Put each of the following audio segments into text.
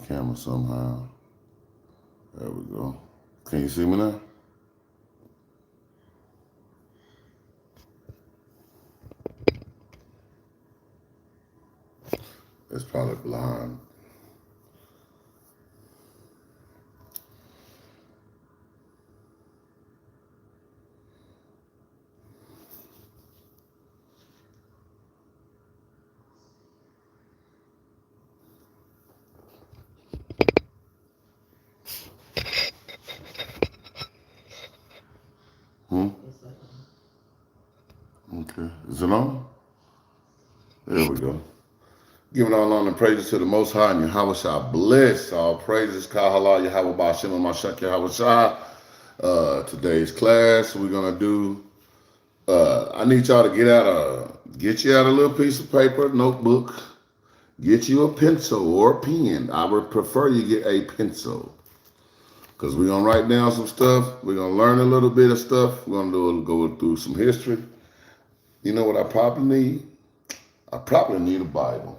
camera somehow. There we go. Can you see me now? It's probably blind. Okay. Is it on? There we go. Giving all honor and praises to the Most High and Yahweh Shah. Bless all praises. Kahala Yahweh Ba'ashem Mashak Yahweh Shah. Today's class, we're going to do, I need y'all to get you out a little piece of paper, notebook. Get you a pencil or a pen. I would prefer you get a pencil. Because we're going to write down some stuff. We're going to learn a little bit of stuff. We're going to go through some history. You know what I probably need? I probably need a Bible.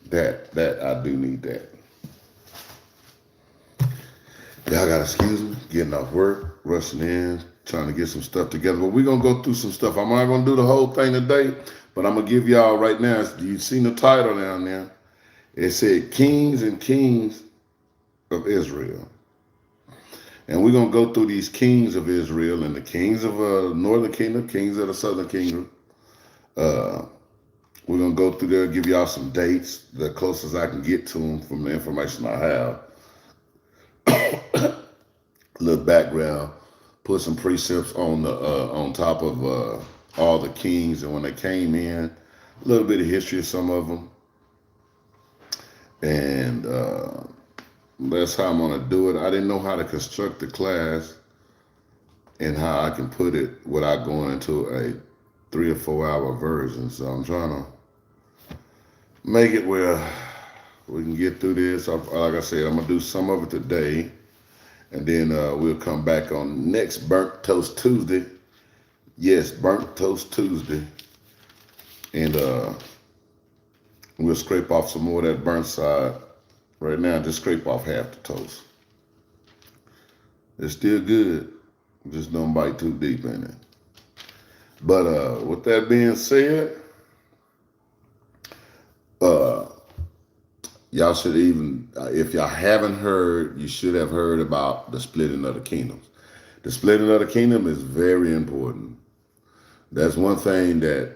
That I do need that. Y'all got to excuse me. Getting off work, rushing in, trying to get some stuff together. But we're going to go through some stuff. I'm not going to do the whole thing today. But I'm going to give y'all right now. You've seen the title down there. It said Kings and Kings of Israel. And we're going to go through these kings of Israel and the kings of northern kingdom, kings of the southern kingdom. We're going to go through there, give y'all some dates, the closest I can get to them from the information I have. A little background, put some precepts on top of all the kings and when they came in, a little bit of history of some of them. And that's how I'm going to do it. I didn't know how to construct the class and how I can put it without going into a 3 or 4 hour version. So I'm trying to make it where we can get through this. Like I said, I'm going to do some of it today. And then we'll come back on next Burnt Toast Tuesday. Yes, Burnt Toast Tuesday. And we'll scrape off some more of that burnt side. Right now, just scrape off half the toast. It's still good. Just don't bite too deep in it. But with that being said, y'all should even, if y'all haven't heard, you should have heard about the splitting of the kingdoms. The splitting of the kingdom is very important. That's one thing that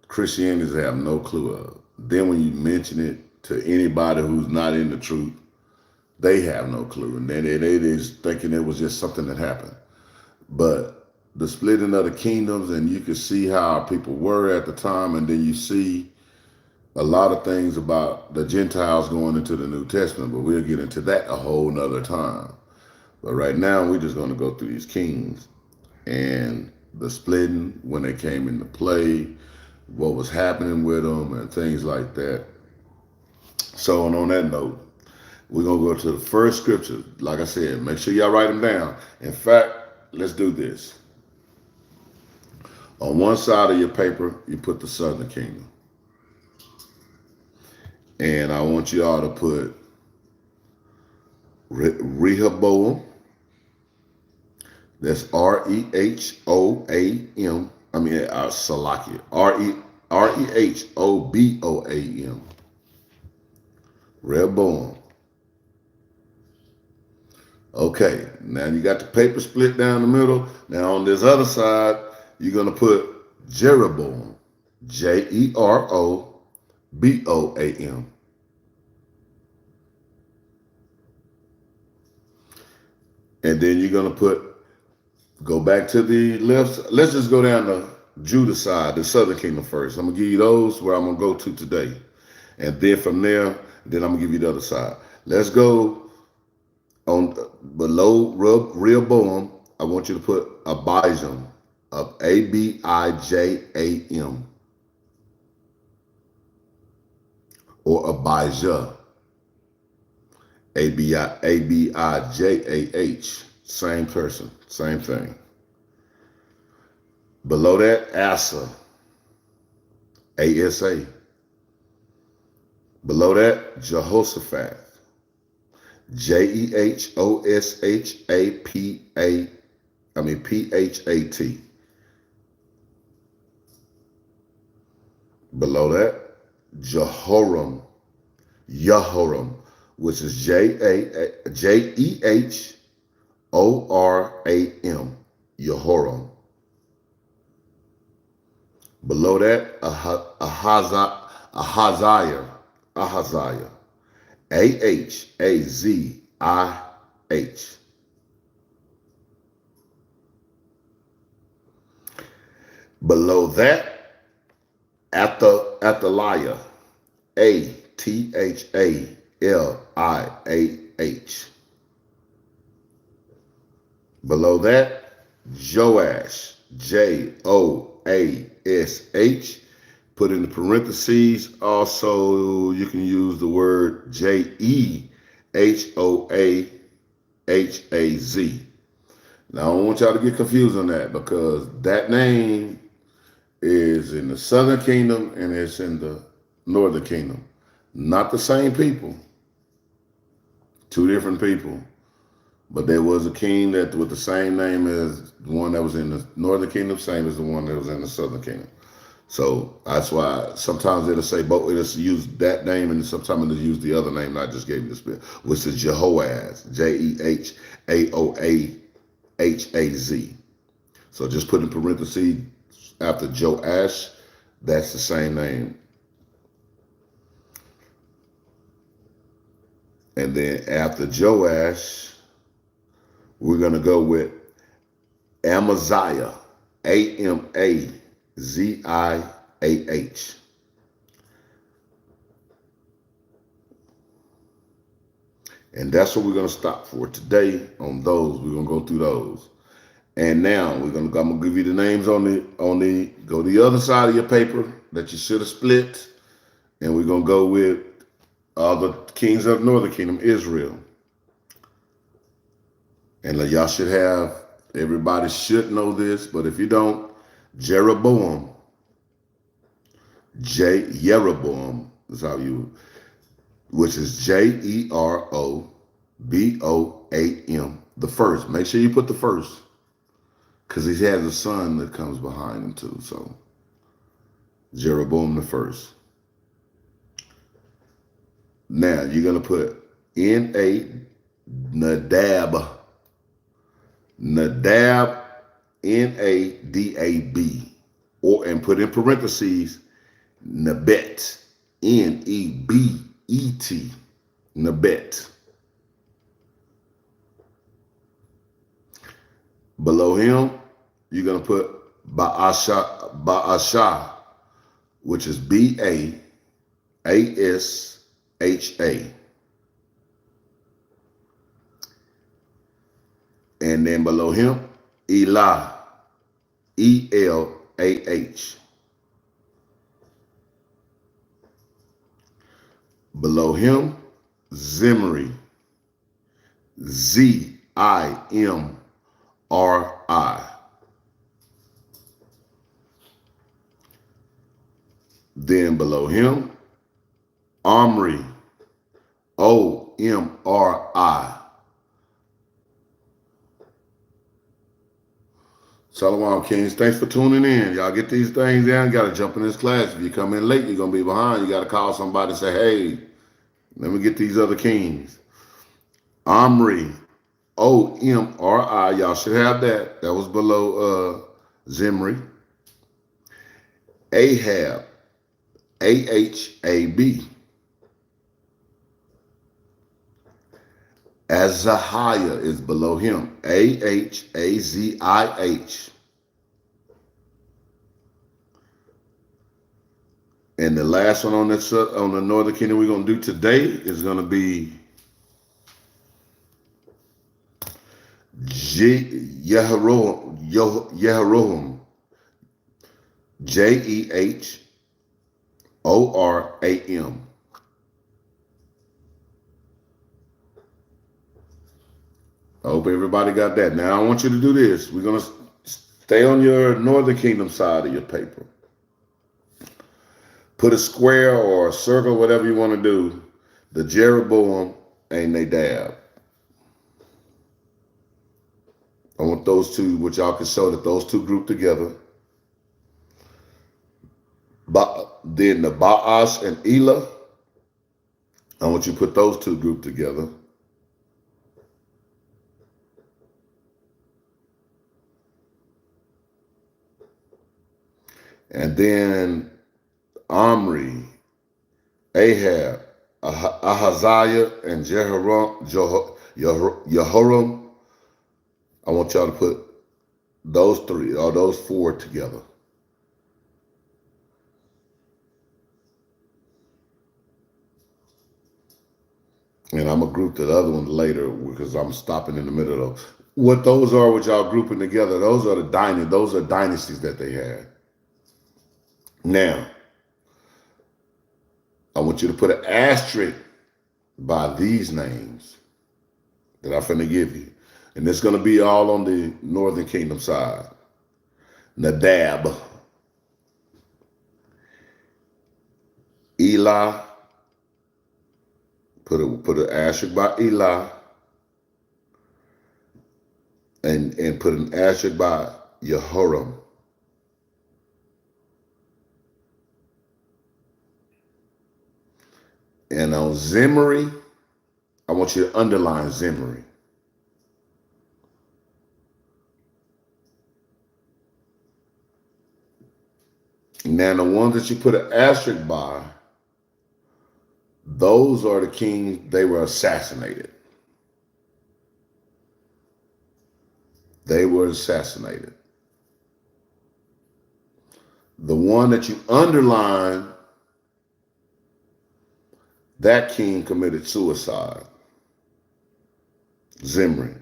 Christians have no clue of. Then when you mention it to anybody who's not in the truth, they have no clue. And then they just thinking it was just something that happened. But the splitting of the kingdoms, and you can see how people were at the time, and then you see a lot of things about the Gentiles going into the New Testament, but we'll get into that a whole nother time. But right now, we're just going to go through these kings and the splitting, when they came into play, what was happening with them, and things like that. So on that note, we're going to go to the first scripture. Like I said, make sure y'all write them down. In fact, let's do this. On one side of your paper, you put the southern kingdom. And I want you all to put Rehoboam. That's Rehoam. I mean, Salakia. Rehoboam. Rehoboam. Okay, now you got the paper split down the middle. Now on this other side, you're going to put Jerubbaal. Jeroboam. And then you're going to go back to the left. Let's just go down the Judah side, the southern kingdom first. I'm going to give you those where I'm going to go to today. And then from there, then I'm going to give you the other side. Let's go on below Rehoboam. I want you to put Abijam, Abijam, or Abijah, Abijah, same person, same thing. Below that, Asa, Asa. Below that, Jehoshaphat. Phat. Below that, Jehoram, which is Jehoram, Jehoram. Below that, Ahaziah, Ahazih. Below that, Athaliah, Athaliah. Below that, Joash, Joash. Put in the parentheses. Also, you can use the word Jehoahaz. Now, I don't want y'all to get confused on that, because that name is in the southern kingdom and it's in the northern kingdom. Not the same people. Two different people. But there was a king that with the same name as the one that was in the northern kingdom, same as the one that was in the southern kingdom. So that's why sometimes it'll say both. It'll use that name, and sometimes it'll use the other name. I just gave you the spell, which is Jehoahaz, Jehoahaz. So just put in parentheses after Joash. That's the same name. And then after Joash, we're going to go with Amaziah, Amaziah. And that's what we're going to stop for today on those. We're going to go through those. And now I'm going to give you the names on the go to the other side of your paper that you should have split. And we're going to go with the kings of the northern kingdom, Israel. And y'all should have, everybody should know this, but if you don't, Jerubbaal. Jerubbaal is how you, which is Jeroboam, the first. Make sure you put the first, because he has a son that comes behind him too. So Jeroboam the first. Now you're gonna put Nadab, Nadab, and put in parentheses Nebet, Nebet, Nebet. Below him, you're gonna put Baasha, which is Basha. And then below him, Elah, Elah. Below him, Zimri, Zimri. Then below him, Omri, Omri. Shalom, Kings. Thanks for tuning in. Y'all get these things down. You got to jump in this class. If you come in late, you're going to be behind. You got to call somebody and say, hey, let me get these other kings. Omri, Omri. Y'all should have that. That was below Zimri. Ahab, Ahab. Azahiah is below him, Ahazih. And the last one on the northern kingdom we're going to do today is going to be Jehoram, Jehoram. I hope everybody got that. Now I want you to do this. We're going to stay on your northern kingdom side of your paper. Put a square or a circle, whatever you want to do. The Jerubbaal and Nadab. I want those two, which y'all can show that those two group together. But then the Baas and Elah, I want you to put those two group together. And then Omri, Ahab, Ahaziah, and Jehoram. I want y'all to put those three or those four together. And I'm going to group the other one later because I'm stopping in the middle of those. What those are, what y'all grouping together, those are those are dynasties that they had. Now, I want you to put an asterisk by these names that I'm finna give you. And it's going to be all on the Northern Kingdom side. Nadab, Elah, put an asterisk by Elah, and put an asterisk by Jehoram. And on Zimri, I want you to underline Zimri. Now the ones that you put an asterisk by, those are the kings, they were assassinated. They were assassinated. The one that you underline, that king committed suicide. Zimri.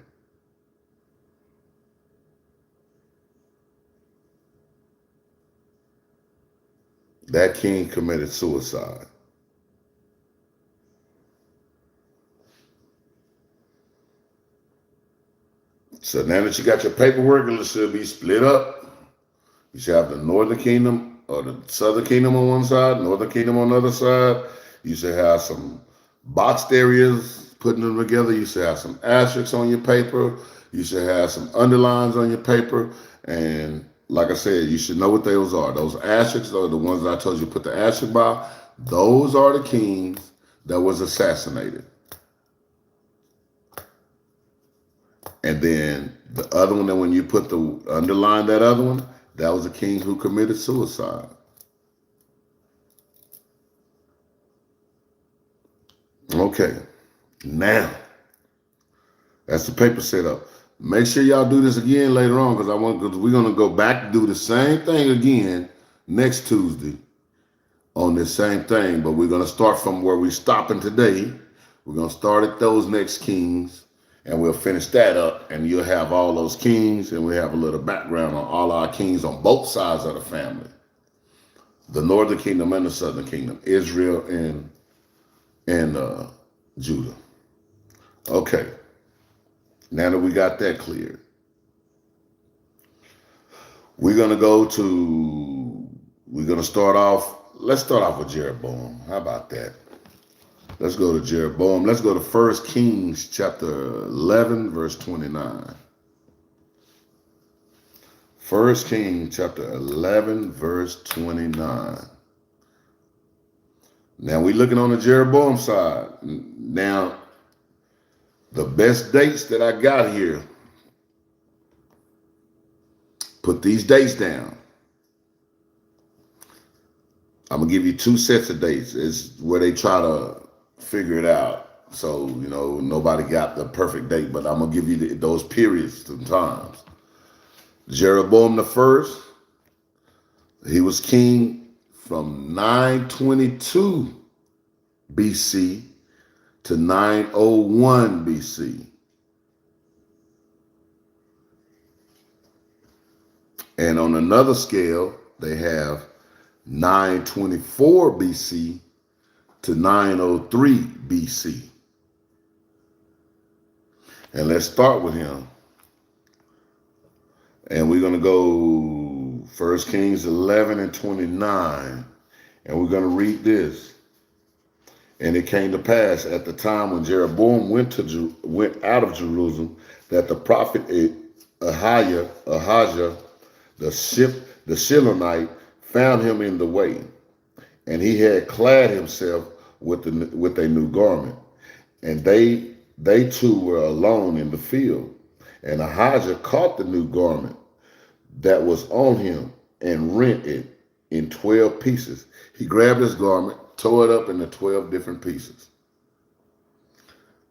That king committed suicide. So now that you got your paperwork, it should be split up. You should have the Northern Kingdom or the Southern Kingdom on one side, Northern Kingdom on the other side. You should have some boxed areas, putting them together. You should have some asterisks on your paper. You should have some underlines on your paper. And like I said, you should know what those are. Those asterisks are the ones that I told you to put the asterisk by. Those are the kings that was assassinated. And then the other one, that when you put the underline that other one, that was a king who committed suicide. Okay, now that's the paper set up. Make sure y'all do this again later on because we're gonna go back and do the same thing again next Tuesday on this same thing, but we're gonna start from where we're stopping today. We're gonna start at those next kings. And we'll finish that up, and you'll have all those kings, and we'll have a little background on all our kings on both sides of the family. The Northern Kingdom and the Southern Kingdom, Israel and Judah. Okay, now that we got that cleared, we're going to start off, let's start off with Jeroboam. How about that? Let's go to Jeroboam. Let's go to 1 Kings chapter 11, verse 29. 1 Kings chapter 11, verse 29. Now we're looking on the Jeroboam side. Now, the best dates that I got here, put these dates down. I'm going to give you two sets of dates. It's where they try to figure it out. So, nobody got the perfect date, but I'm going to give you those periods and times. Jeroboam the first, he was king from 922 BC to 901 BC. And on another scale, they have 924 BC to 903 BC. And let's start with him. And we're going to go 1 Kings 11 and 29. And we're going to read this. And it came to pass at the time when Jeroboam went out of Jerusalem, that the prophet Ahijah, the Shilonite, found him in the way, and he had clad himself with a new garment. And they two were alone in the field. And Ahijah caught the new garment that was on him and rent it in 12 pieces. He grabbed his garment, tore it up into 12 different pieces.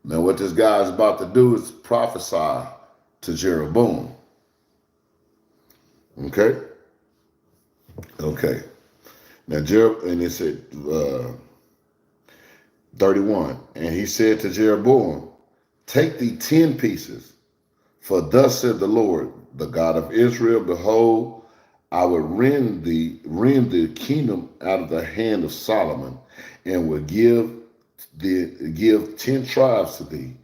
Now what this guy is about to do is prophesy to Jeroboam. Okay? Okay. Now and it said 31. And he said to Jeroboam, take thee 10 pieces, for thus said the Lord, the God of Israel, behold, I will rend the kingdom out of the hand of Solomon, and will give 10 tribes to thee.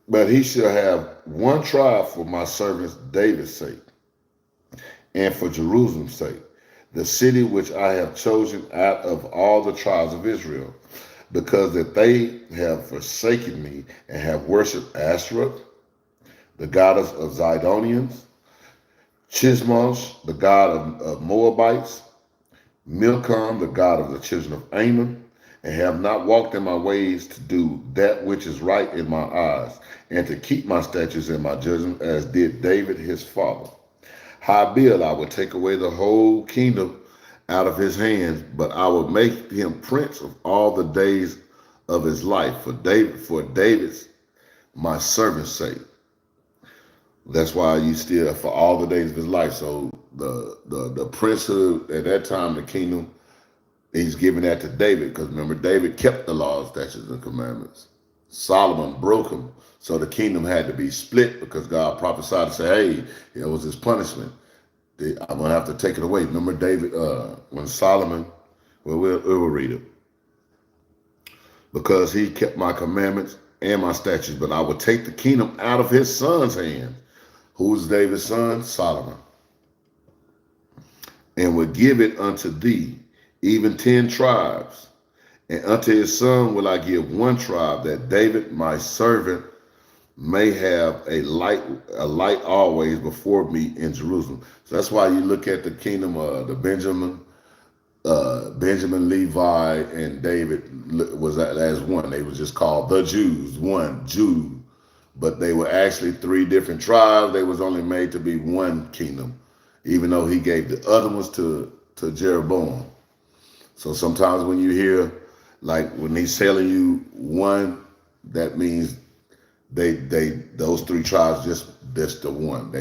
But he shall have one tribe for my servant David's sake, and for Jerusalem's sake, the city which I have chosen out of all the tribes of Israel, because that they have forsaken me and have worshipped Ashtoreth, the goddess of Zidonians, Chismosh, the god of Moabites, Milcom, the god of the children of Ammon, and have not walked in my ways to do that which is right in my eyes, and to keep my statutes and my judgments, as did David his father. Howbeit I will take away the whole kingdom out of his hands, but I will make him prince of all the days of his life, for David's my servant's sake. That's why you still, for all the days of his life. So the princehood at that time, the kingdom, he's giving that to David, because remember, David kept the laws, statutes, and commandments. Solomon broke them. So the kingdom had to be split, because God prophesied to say, hey, it was his punishment. I'm going to have to take it away. Remember David, when Solomon, well, we'll read it. Because he kept my commandments and my statutes, but I will take the kingdom out of his son's hand. Who's David's son? Solomon. And will give it unto thee, even 10 tribes. And unto his son will I give one tribe, that David my servant may have a light always before me in Jerusalem. So that's why you look at the kingdom of the Benjamin, Levi, and David was as one. They was just called the Jews, one Jew. But they were actually 3 different tribes. They was only made to be one kingdom, even though he gave the other ones to Jeroboam. So sometimes when you hear, like when he's telling you one, that means those 3 tribes, that's the one.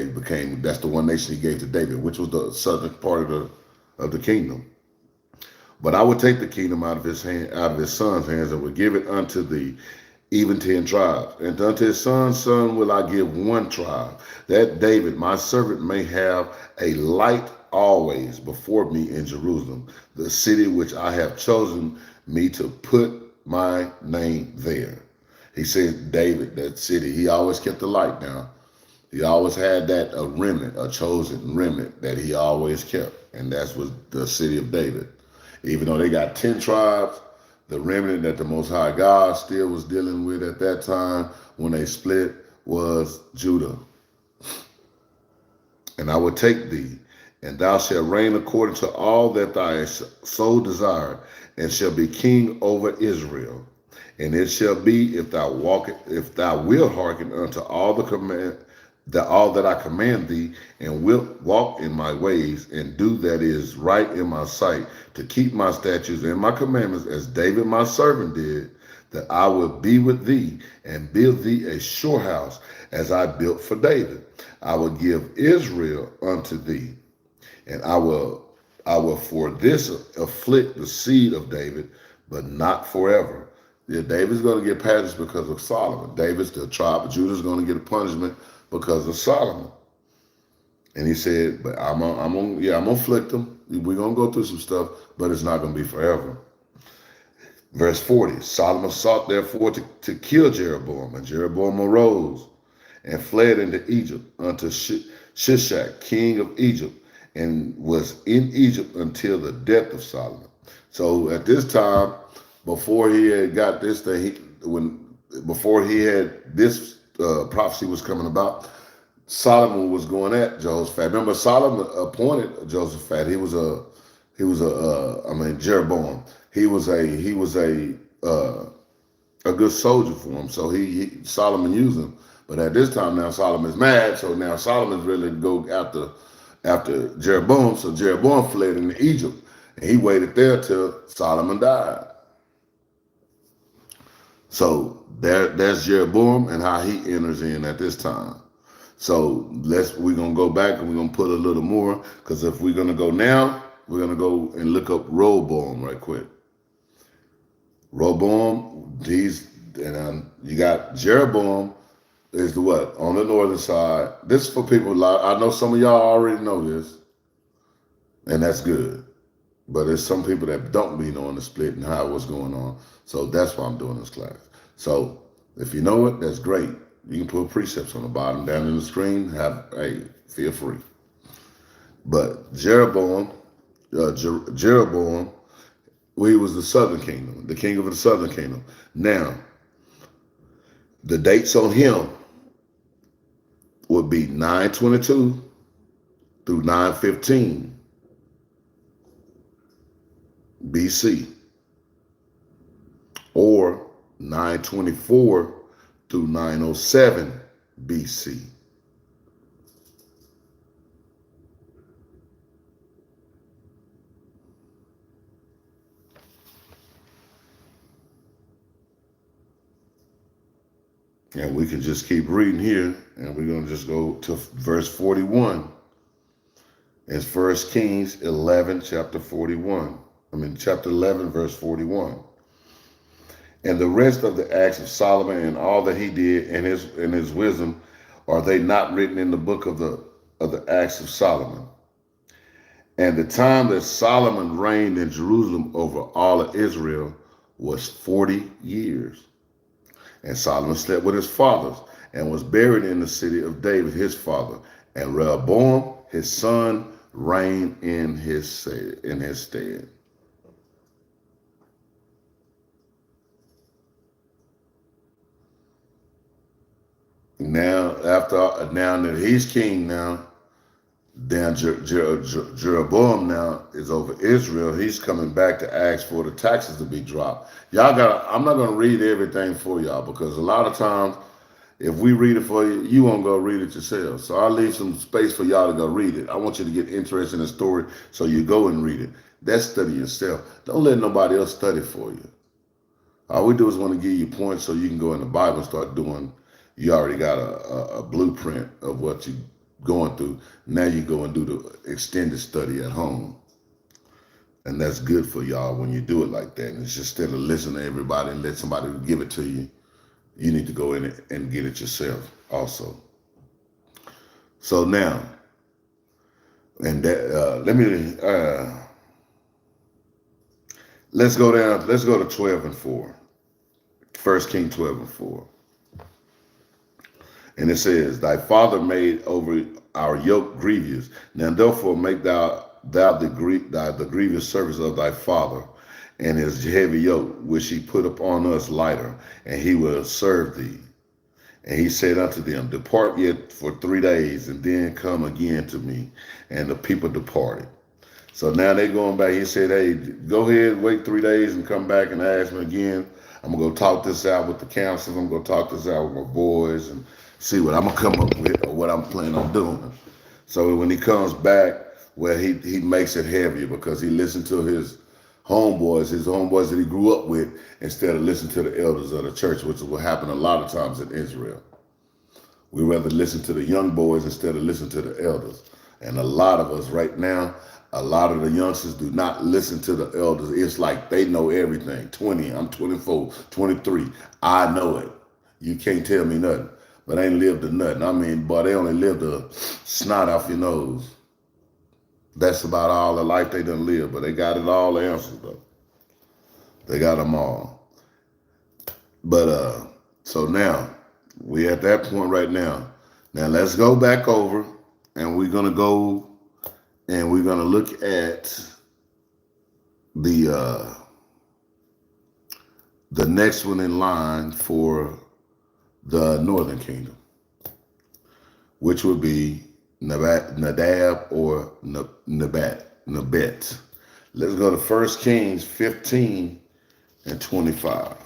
That's the one nation he gave to David, which was the southern part of the kingdom. But I would take the kingdom out of his son's hands, and would give it unto thee, even 10 tribes. And unto his son's son will I give one tribe, that David my servant may have a light always before me in Jerusalem, the city which I have chosen me to put my name there. He said David, that city, he always kept the light down. He always had that a remnant, a chosen remnant that he always kept. And that was the city of David. Even though they got 10 tribes, the remnant that the Most High God still was dealing with at that time when they split was Judah. And I will take thee, and thou shalt reign according to all that thy soul desired, and shall be king over Israel. And it shall be, if thou wilt hearken unto all that I command thee, and wilt walk in my ways, and do that is right in my sight, to keep my statutes and my commandments, as David my servant did, that I will be with thee, and build thee a sure house, as I built for David. I will give Israel unto thee, and I will for this afflict the seed of David, but not forever. Yeah, David's going to get punished because of Solomon. The tribe of Judah is going to get a punishment because of Solomon. And he said, but I'm gonna afflict them. We're gonna go through some stuff, but it's not gonna be forever. Verse 40, Solomon sought therefore to kill Jeroboam, and Jeroboam arose and fled into Egypt unto Shishak, king of Egypt, and was in Egypt until the death of Solomon. So at this time, before he had got this thing, before he had this prophecy was coming about, Solomon was going at Jehoshaphat. Remember, Solomon appointed Jehoshaphat. Jeroboam. He was a good soldier for him. So Solomon used him. But at this time now Solomon's mad. So now Solomon's ready to go after Jeroboam. So Jeroboam fled into Egypt. And he waited there till Solomon died. So there's Jeroboam and how he enters in at this time. So we're gonna go back and we're gonna put a little more, because if we're gonna go now, we're gonna go and look up Rehoboam right quick. Rehoboam, you got Jeroboam is the what? On the northern side. This is for people, I know some of y'all already know this, and that's good. But there's some people that don't be knowing the split and how what's going on. So that's why I'm doing this class. So if you know it, that's great. You can put precepts on the bottom, down in the screen. Feel free. But Jeroboam, he was the southern kingdom, the king of the southern kingdom. Now, the dates on him would be 922 through 915 BC, or 924 through 907 BC. And we can just keep reading here, and we're going to just go to verse 41. It's 1 Kings 11, chapter 11, verse 41. And the rest of the acts of Solomon and all that he did and his wisdom, are they not written in the book of the acts of Solomon? And the time that Solomon reigned in Jerusalem over all of Israel was 40 years. And Solomon slept with his fathers and was buried in the city of David, his father. And Rehoboam, his son, reigned in his stead. Now that he's king now, then Jeroboam now is over Israel. He's coming back to ask for the taxes to be dropped. I'm not going to read everything for y'all, because a lot of times if we read it for you, you won't go read it yourself. So I'll leave some space for y'all to go read it. I want you to get interested in the story, so you go and read it. That's study yourself. Don't let nobody else study for you. All we do is want to give you points so you can go in the Bible and start doing. You already got a blueprint of what you're going through. Now you go and do the extended study at home. And that's good for y'all when you do it like that. And it's just, instead of listening to everybody and let somebody give it to you, you need to go in and get it yourself also. So now, and that let's go down. Let's go to 12 and 4. 1 Kings 12 and 4. And it says, thy father made over our yoke grievous. Now therefore make thou the grievous service of thy father, and his heavy yoke, which he put upon us, lighter, and he will serve thee. And he said unto them, depart yet for 3 days, and then come again to me. And the people departed. So now they going back. He said, hey, go ahead, wait 3 days and come back and ask me again. I'm going to go talk this out with the council. I'm going to talk this out with my boys and see what I'm going to come up with, or what I'm planning on doing. So when he comes back, well, he makes it heavier, because he listened to his homeboys that he grew up with, instead of listening to the elders of the church, which is what happened a lot of times in Israel. We rather listen to the young boys instead of listen to the elders. And a lot of us right now, a lot of the youngsters do not listen to the elders. It's like they know everything. I'm 24, 23. I know it. You can't tell me nothing. But I ain't lived to nothing. I mean, boy, they only lived a snot off your nose. That's about all the life they done lived. But they got it all, the answers, though. They got them all. But so now, we at that point right now. Now let's go back over, and we're going to go And we're going to look at the next one in line for the northern kingdom, which would be Nadab or Nabet. Let's go to 1 Kings 15 and 25.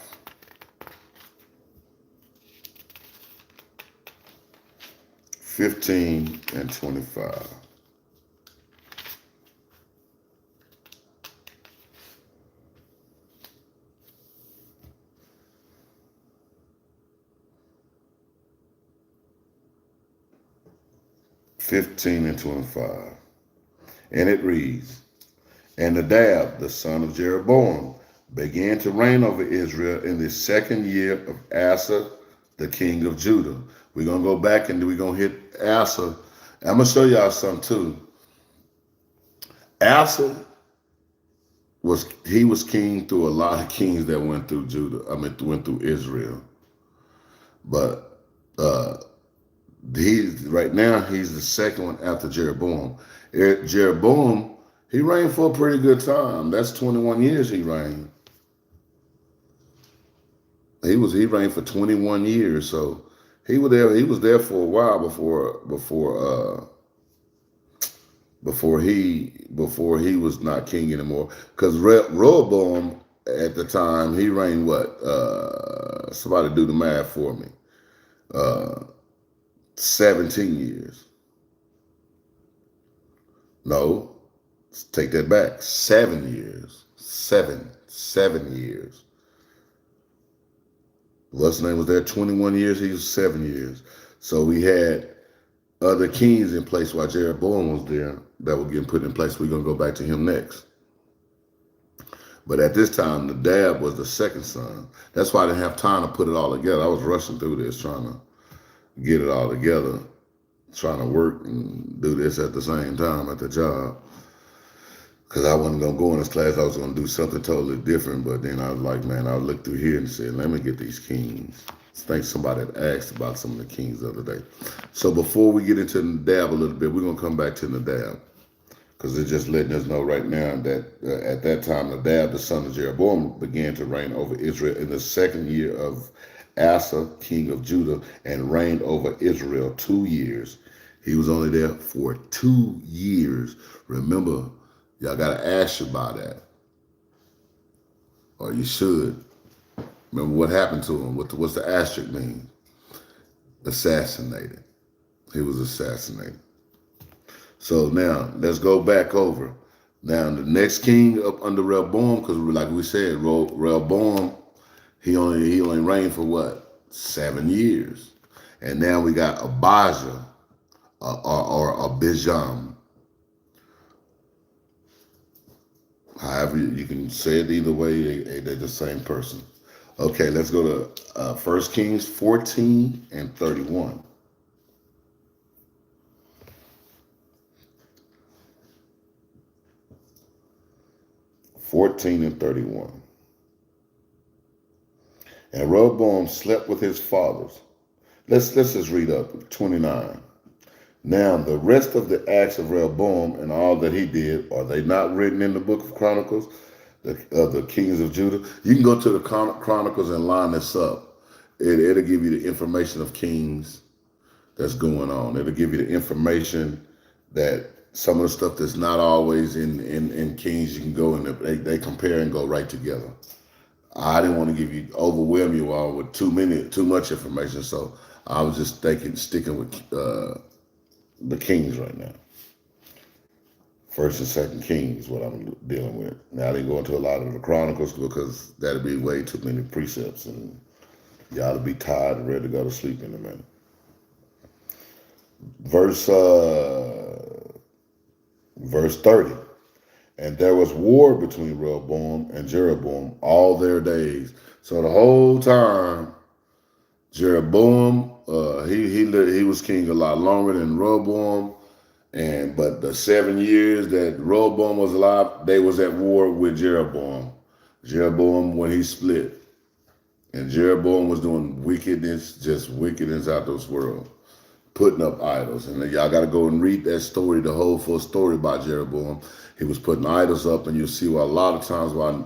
15 and 25. And it reads, and Nadab, the son of Jeroboam, began to reign over Israel in the second year of Asa, the king of Judah. We're going to go back and we're going to hit Asa. I'm going to show y'all something too. Asa was king through a lot of kings that went through went through Israel. But right now he's the second one after Jeroboam. Jeroboam, he reigned for a pretty good time. That's 21 years he reigned. He reigned for 21 years, so he was there for a while before he was not king anymore. Because Rehoboam at the time, he reigned what? Somebody do the math for me. 17 years. No, take that back. 7 years. Seven years. What's his name was there 21 years? He was 7 years. So we had other kings in place while Jeroboam was there that were getting put in place. We're going to go back to him next. But at this time, Nadab was the second son. That's why I didn't have time to put it all together. I was rushing through this, trying to get it all together, trying to work and do this at the same time at the job. Because I wasn't going to go in this class. I was going to do something totally different. But then I was like, man, I looked through here and said, let me get these kings. I think somebody had asked about some of the kings the other day. So before we get into Nadab a little bit, we're going to come back to Nadab. Because it's just letting us know right now that at that time, Nadab, the son of Jeroboam, began to reign over Israel in the second year of Asa, king of Judah, and reigned over Israel 2 years. He was only there for 2 years. Remember, y'all got to ask you about that. Or you should. Remember what happened to him. What's the asterisk mean? Assassinated. He was assassinated. So now, let's go back over. Now, the next king up under Rehoboam, because like we said, Rehoboam, he only reigned for what? 7 years. And now we got Abijah or Abijam. However, you can say it either way, they're the same person. Okay, let's go to 1 Kings 14 and 31. 14 and 31. And Rehoboam slept with his fathers. Let's just read up 29. Now the rest of the acts of Rehoboam and all that he did, are they not written in the book of Chronicles of the kings of Judah? You can go to the Chronicles and line this up. It'll give you the information of kings that's going on. It'll give you the information that some of the stuff that's not always in Kings, you can go and they compare and go right together. I didn't want to overwhelm you all with too much information, so I was just sticking with the Kings right now. First and Second Kings, what I'm dealing with. Now I didn't go into a lot of the Chronicles because that'd be way too many precepts, and y'all will be tired and ready to go to sleep in a minute. Verse 30. And there was war between Rehoboam and Jeroboam all their days. So the whole time, Jeroboam, he was king a lot longer than Rehoboam. But the 7 years that Rehoboam was alive, they was at war with Jeroboam. Jeroboam, when he split. And Jeroboam was doing wickedness out of this world. putting up idols. And y'all got to go and read that story, the whole full story about Jeroboam. He was putting idols up, and you'll see why a lot of times why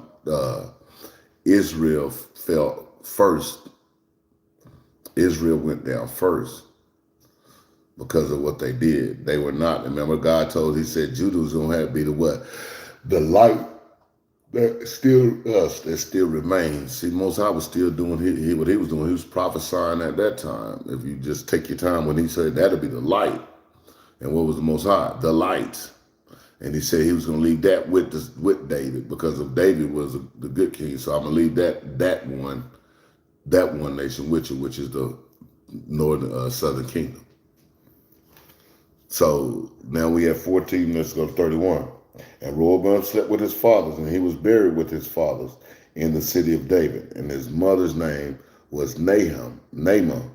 Israel fell first. Israel went down first because of what they did. They were not. Remember, God told, he said Judah was going to have to be the what? The light that still remains. See, Most High was still doing what he was doing. He was prophesying at that time. If you just take your time when he said that'll be the light. And what was the Most High? The light. And he said he was going to leave that with David, because of David was the good king. So I'm going to leave that one nation with you, which is the northern southern kingdom. So now we have 14. Let's go to 31. And Rehoboam slept with his fathers, and he was buried with his fathers in the city of David. And his mother's name was Naamah,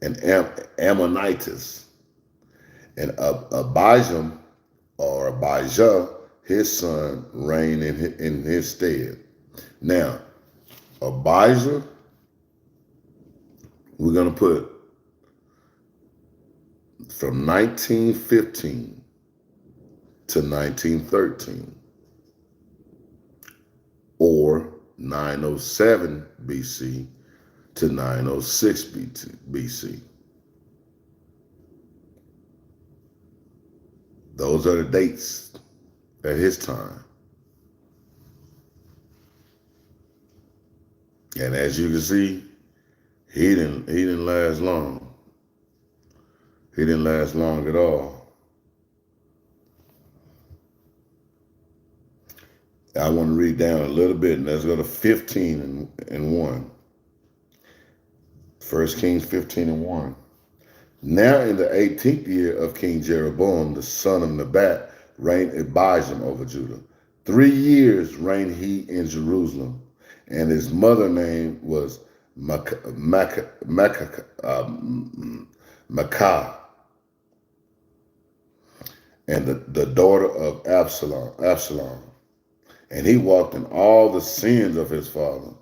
and Ammonitis. And Abijam, or Abijah, his son, reigned in his stead. Now, Abijah, we're going to put from 1915 to 1913, or 907 BC to 906 BC. Those are the dates at his time. And as you can see, he didn't last long. He didn't last long at all. I want to read down a little bit, and let's go to 15 and 1. 1 Kings 15 and 1. Now in the 18th year of King Jeroboam, the son of Nebat, reigned Abijam over Judah. 3 years reigned he in Jerusalem, and his mother name was Maacah, and the daughter of Absalom. And he walked in all the sins of his father,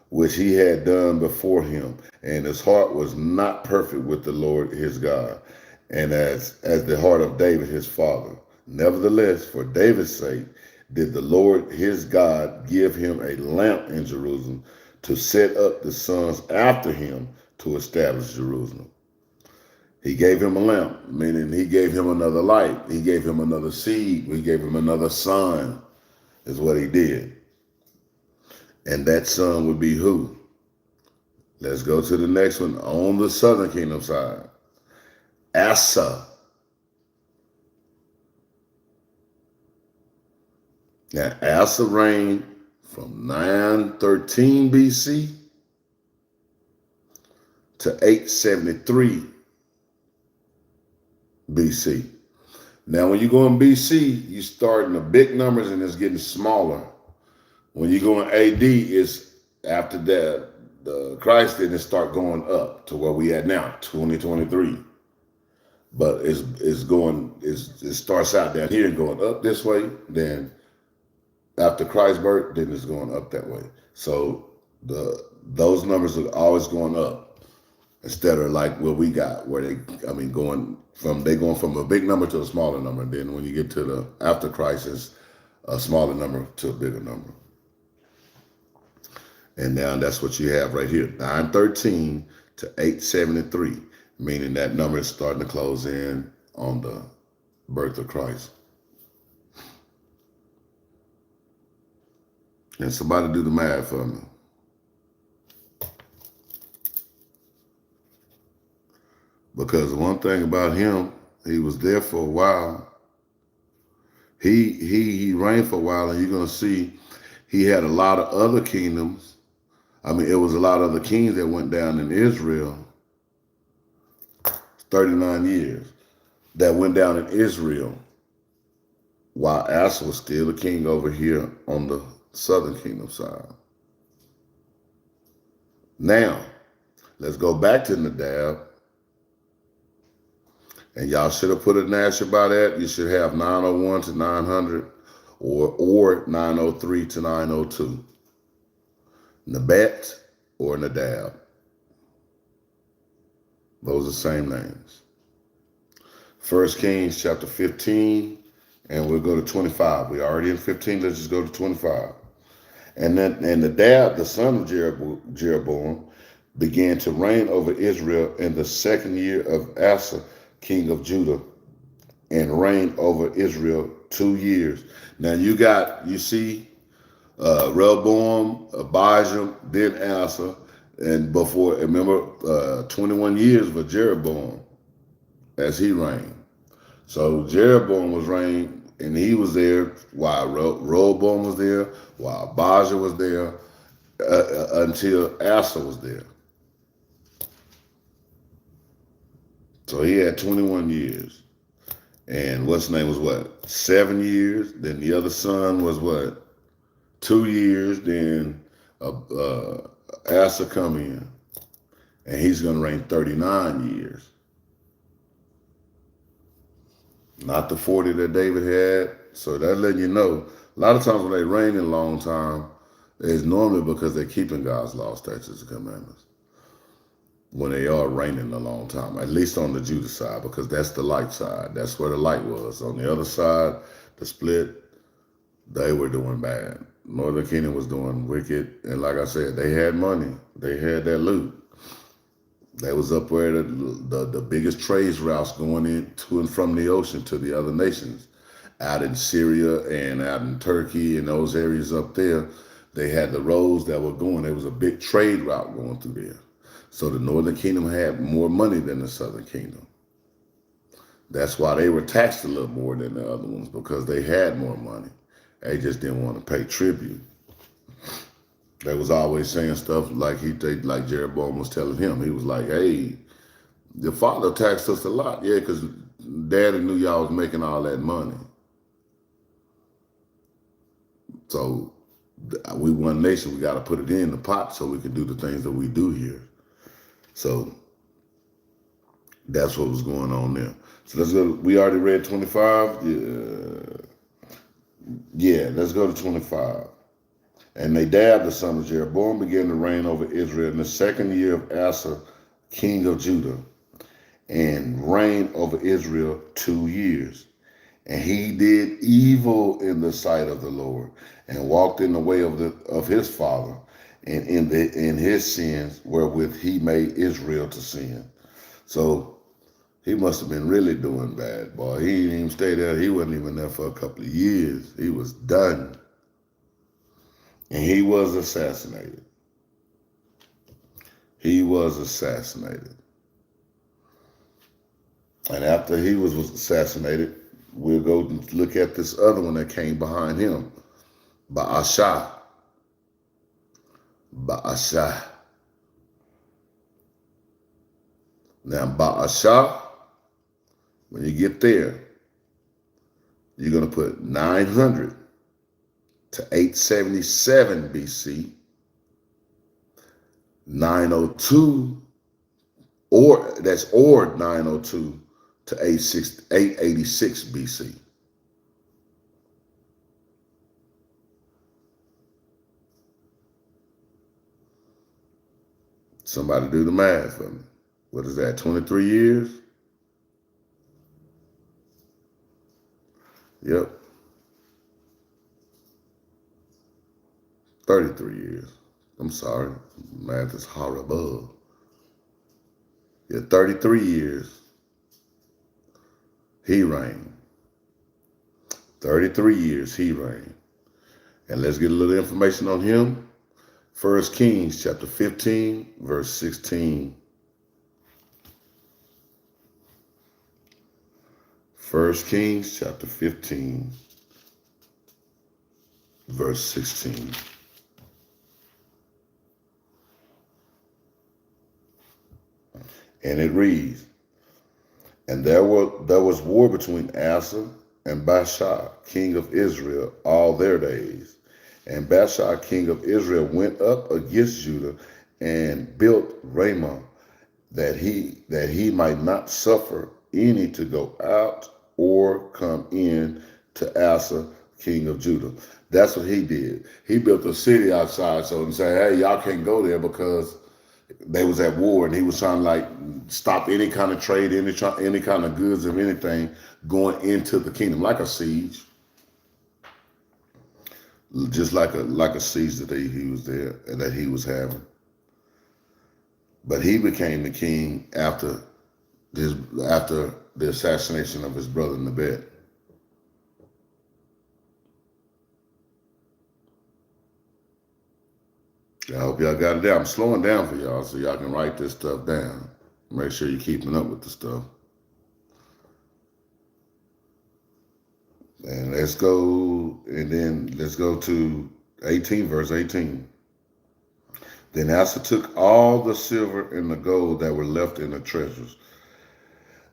which he had done before him, and his heart was not perfect with the Lord his God, and as the heart of David his father. Nevertheless, for David's sake, did the Lord his God give him a lamp in Jerusalem to set up the sons after him to establish Jerusalem. He gave him a lamp, meaning he gave him another light. He gave him another seed. He gave him another son, is what he did. And that son would be who? Let's go to the next one on the southern kingdom side. Asa. Now, Asa reigned from 913 BC to 873 BC. Now, when you go in BC, you start in the big numbers and it's getting smaller. When you go in AD, it's after that, the Christ didn't start going up to where we at now, 2023. But it starts out down here and going up this way. Then after Christ's birth, then it's going up that way. So those numbers are always going up instead of like what we got, where going from a big number to a smaller number. And then when you get to the after Christ, it's a smaller number to a bigger number. And now that's what you have right here, 913 to 873, meaning that number is starting to close in on the birth of Christ. And somebody do the math for me. Because one thing about him, he was there for a while. He reigned for a while, and you're going to see he had a lot of other kingdoms. It was a lot of the kings that went down in Israel, 39 years, that went down in Israel, while Asa was still a king over here on the southern kingdom side. Now, let's go back to Nadab. And y'all should have put a Nash by that. You should have 901 to 900 or 903 to 902. Nabat or Nadab. Those are the same names. 1 Kings chapter 15, and we'll go to 25. We're already in 15. Let's just go to 25. And the dad, the son of Jeroboam, began to reign over Israel in the second year of Asa, king of Judah, and reigned over Israel 2 years. Now you see Rehoboam, Abijah, then Asa, and before, remember, 21 years for Jeroboam as he reigned. So Jeroboam was reigned, and he was there while Rehoboam was there, while Abijah was there, until Asa was there. So he had 21 years. And what's his name was what? 7 years. Then the other son was what? 2 years. Then Asa come in, and he's going to reign 39 years. Not the 40 that David had. So that letting you know, a lot of times when they reign a long time, it's normally because they're keeping God's laws, statutes, and commandments. When they are reigning a long time, at least on the Judah side, because that's the light side. That's where the light was. On the other side, the split, they were doing bad. Northern Kingdom was doing wicked. And like I said, they had money. They had that loot. They was up where the biggest trade routes going in to and from the ocean to the other nations. Out in Syria and out in Turkey and those areas up there, they had the roads that were going. There was a big trade route going through there. So the Northern Kingdom had more money than the Southern Kingdom. That's why they were taxed a little more than the other ones, because they had more money. They just didn't want to pay tribute. They was always saying stuff like like Jeroboam was telling him. He was like, hey, your father taxed us a lot. Yeah, because daddy knew y'all was making all that money. So we one nation, we got to put it in the pot so we can do the things that we do here. So that's what was going on there. So let's go. We already read 25. Yeah, let's go to 25. And Nadab, the son of Jeroboam, began to reign over Israel in the second year of Asa, king of Judah, and reigned over Israel 2 years. And he did evil in the sight of the Lord, and walked in the way of his father, and in his sins wherewith he made Israel to sin. So he must have been really doing bad, boy. He didn't even stay there. He wasn't even there for a couple of years. He was done. And he was assassinated. He was assassinated. And after he was assassinated, we'll go and look at this other one that came behind him, Baasha. Baasha. Now, Baasha, when you get there, you're going to put 900 to 877 BC, 902, or 902 to 886 BC. Somebody do the math for me. What is that, 23 years? Yep. 33 years. I'm sorry. Math is horrible. Yeah, 33 years. He reigned. 33 years he reigned. And let's get a little information on him. 1 Kings chapter 15, verse 16. 1 Kings chapter 15, verse 16. And it reads, and there was war between Asa and Baasha, king of Israel, all their days. And Baasha, king of Israel, went up against Judah and built Ramah, that he might not suffer any to go out or come in to Asa, king of Judah. That's what he did. He built a city outside so and say, hey, y'all can't go there because They was at war, and he was trying to like stop any kind of trade, any kind of goods of anything going into the kingdom, like a siege, just like a siege that he was there and that he was having. But he became the king after the assassination of his brother Nabet. I hope y'all got it down. I'm slowing down for y'all so y'all can write this stuff down. Make sure you're keeping up with the stuff. And let's go to 18, verse 18. Then Asa took all the silver and the gold that were left in the treasures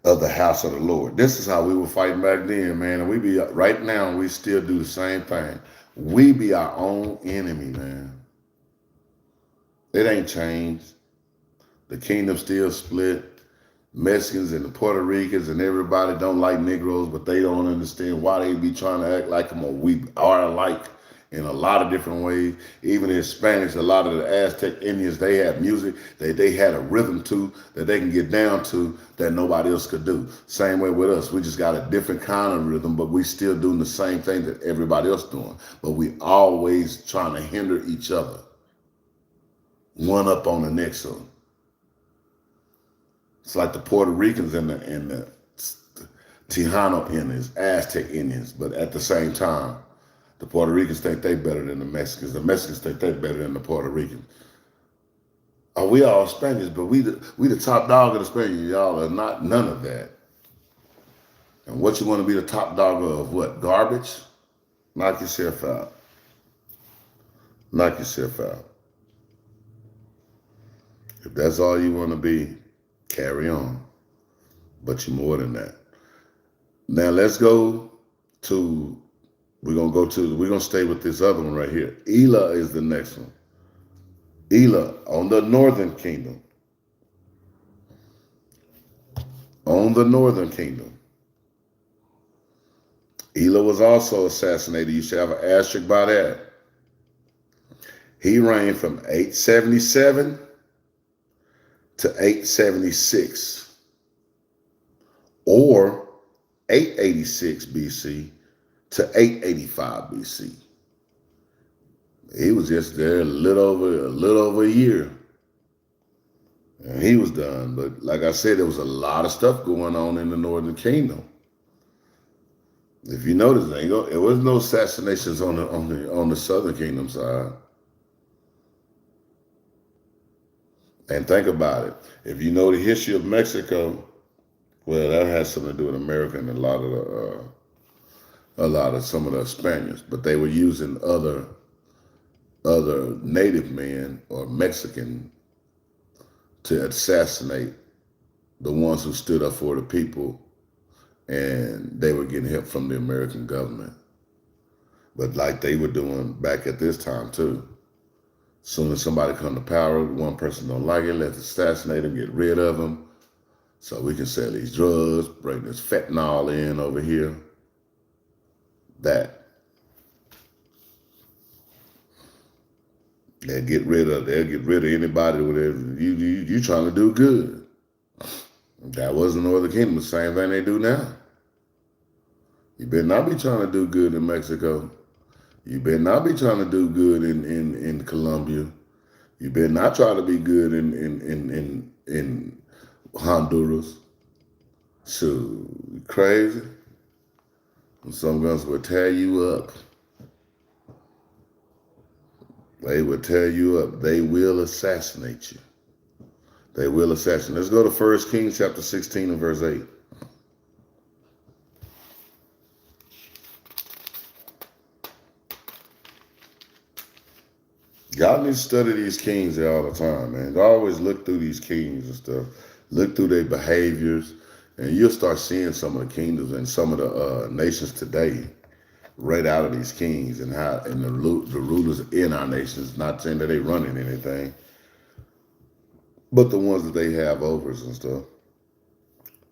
of the house of the Lord. This is how we were fighting back then, man. And we be right now, we still do the same thing. We be our own enemy, man. It ain't changed. The kingdom still split. Mexicans and the Puerto Ricans and everybody don't like Negroes, but they don't understand why they be trying to act like them. We are alike in a lot of different ways. Even the Hispanics, a lot of the Aztec Indians, they have music that they had a rhythm to that they can get down to that nobody else could do. Same way with us. We just got a different kind of rhythm, but we still doing the same thing that everybody else doing. But we always trying to hinder each other. One up on the next one. It's like the Puerto Ricans and the Tejano Indians, Aztec Indians, but at the same time, the Puerto Ricans think they better than the Mexicans. The Mexicans think they better than the Puerto Ricans. Oh, we all Spaniards, but we the top dog of the Spaniards. Y'all are not none of that. And what you want to be the top dog of? What? Garbage? Knock yourself out. Knock yourself out. If that's all you want to be, carry on. But you're more than that. Now let's go to, we're going to stay with this other one right here. Elah is the next one. Elah on the northern kingdom. On the northern kingdom. Elah was also assassinated. You should have an asterisk by that. He reigned from 877 to 876, or 886 BC to 885 BC. He was just there a little over a year, and he was done. But like I said, there was a lot of stuff going on in the Northern Kingdom. If you notice, there was no assassinations on the Southern Kingdom side. And think about it. If you know the history of Mexico, well, that has something to do with America and a lot of some of the Spaniards, but they were using other native men or Mexican to assassinate the ones who stood up for the people, and they were getting help from the American government. But like they were doing back at this time too. Soon as somebody come to power, one person don't like it, let's assassinate him, get rid of him, so we can sell these drugs, bring this fentanyl in over here. That. They'll get rid of anybody with you trying to do good. That was the Northern Kingdom, the same thing they do now. You better not be trying to do good in Mexico. You better not be trying to do good in Colombia. You better not try to be good in Honduras. So crazy. And some guns will tear you up. They will tear you up. They will assassinate you. They will assassinate. Let's go to 1 Kings chapter 16 and verse 8. Y'all need to study these kings all the time, man. Always look through these kings and stuff. Look through their behaviors, and you'll start seeing some of the kingdoms and some of the nations today right out of these kings and how and the rulers in our nations. Not saying that they running anything, but the ones that they have overs and stuff,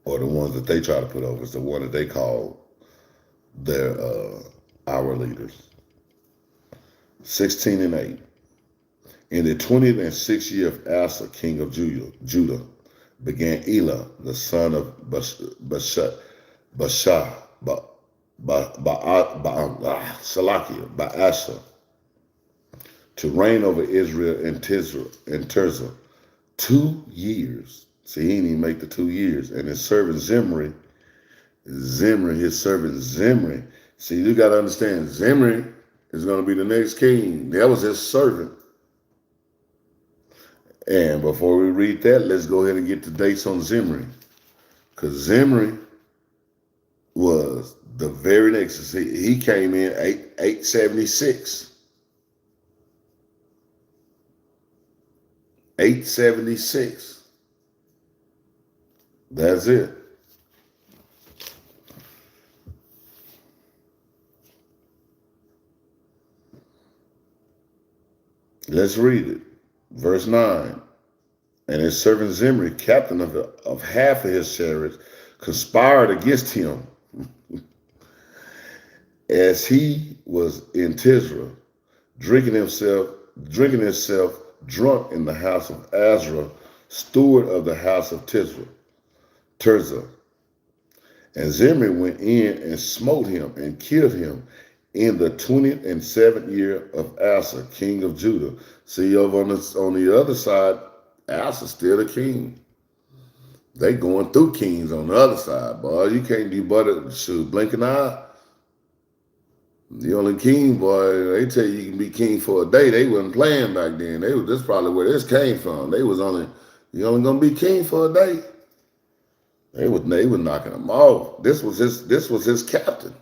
or the ones that they try to put over, is the one that they call their our leaders. 16 and 8. In the 26th year of Asa, king of Judah, began Elah, the son of Baasha, Baasha, to reign over Israel and Tirzah 2 years. See, he didn't even make the 2 years. And his servant his servant Zimri. See, you got to understand, Zimri is going to be the next king. That was his servant. And before we read that, let's go ahead and get the dates on Zimri. Because Zimri was the very next. He came in 876. 876. That's it. Let's read it. Verse 9. And his servant Zimri, captain of half of his chariots, conspired against him as he was in Tirzah, drinking himself drunk in the house of Azra, steward of the house of Tirzah. And Zimri went in and smote him and killed him in the 27th year of Asa, king of Judah. See, over on the other side, Asa's still a king. They going through kings on the other side, boy. You can't do but it. Blink an eye. The only king, boy, they tell you can be king for a day. They wasn't playing back then. This probably where this came from. You only gonna be king for a day. They was knocking him off. This was his captain.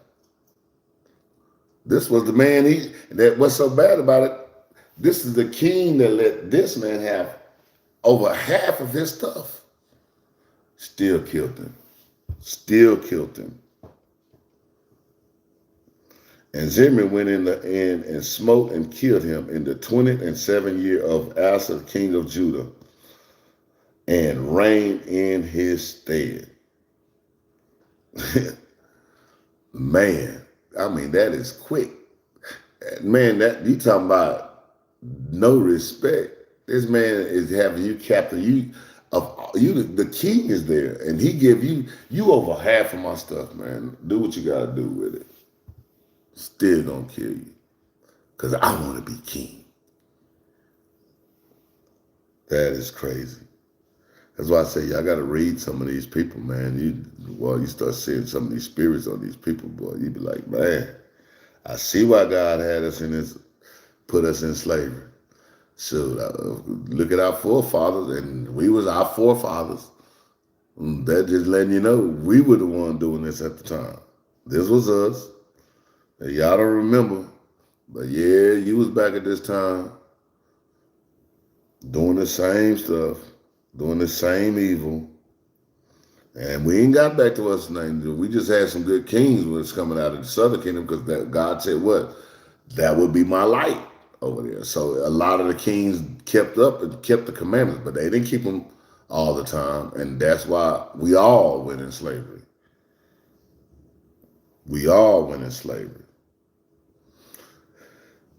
This was the man that what's so bad about it. This is the king that let this man have over half of his stuff. Still killed him. And Zimri went in and smote and killed him in the 27th year of Asa, king of Judah, and reigned in his stead. Man, I mean, that is quick. Man, that you talking about no respect. This man is having you captain. The king is there, and he give you over half of my stuff, man. Do what you gotta do with it. Still gonna kill you, because I want to be king. That is crazy. That's why I say y'all got to read some of these people, man. You start seeing some of these spirits on these people, boy. You be like, man, I see why God had us put us in slavery. So look at our forefathers, and we was our forefathers. That just letting you know we were the one doing this at the time. This was us. Y'all don't remember, but yeah, you was back at this time doing the same stuff, doing the same evil. And we ain't got back to us nothing. We just had some good kings when it's coming out of the southern kingdom, because God said what? That would be my light over there. So a lot of the kings kept up and kept the commandments, but they didn't keep them all the time. And that's why we all went in slavery. We all went in slavery.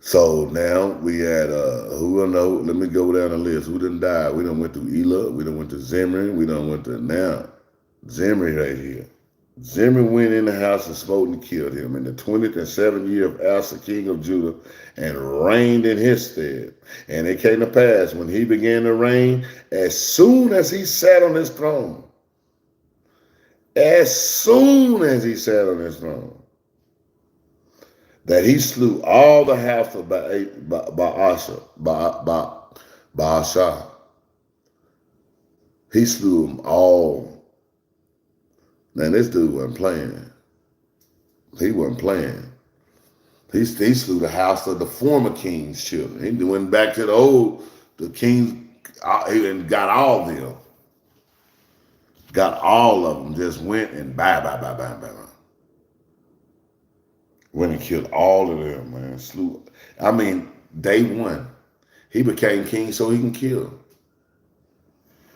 So now we had, who will know? Let me go down the list. Who done died? We done went through Elah. We done went to Zimri. We done went to now. Zimri right here. Zimri went in the house and smote and killed him in the 27th year of Asa, king of Judah, and reigned in his stead. And it came to pass when he began to reign, as soon as he sat on his throne, that he slew all the house of Baasha. He slew them all. Man, this dude wasn't playing. He wasn't playing. He slew the house of the former king's children. He went back to the kings, and got all of them. Got all of them. Just went and bam. Went and killed all of them, man. Slew. I mean, day one, he became king so he can kill.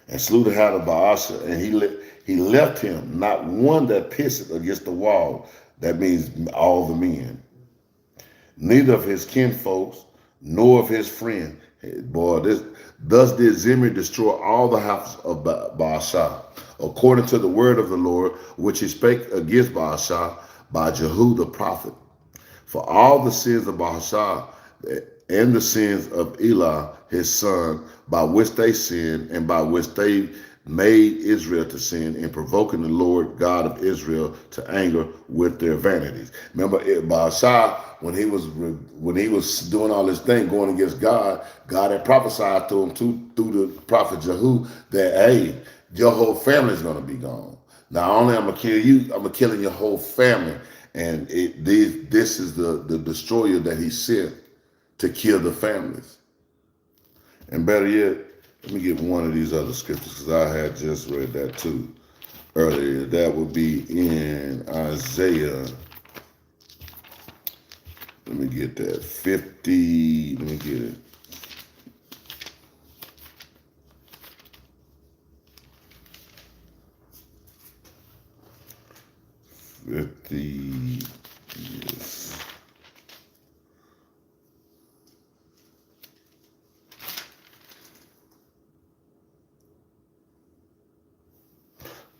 And slew the house of Baasha, and he left him not one that pissed against the wall. That means all the men. Neither of his kinfolks, nor of his friend Boy, thus did Zimri destroy all the houses of Baasha, according to the word of the Lord, which he spake against Baasha by Jehu the prophet. For all the sins of Baasha and the sins of Elah his son, by which they sinned, and by which they made Israel to sin, in provoking the Lord God of Israel to anger with their vanities. Remember, Baasha, when he was doing all this thing, going against God, God had prophesied to him through the prophet Jehu that, hey, your whole family is going to be gone. Not only I'm gonna kill you, I'm gonna killing your whole family. And this is the destroyer that he sent to kill the families. And better yet, let me get one of these other scriptures because I had just read that too earlier. That would be in Isaiah. Let me get that. 50. Let me get it. Yes.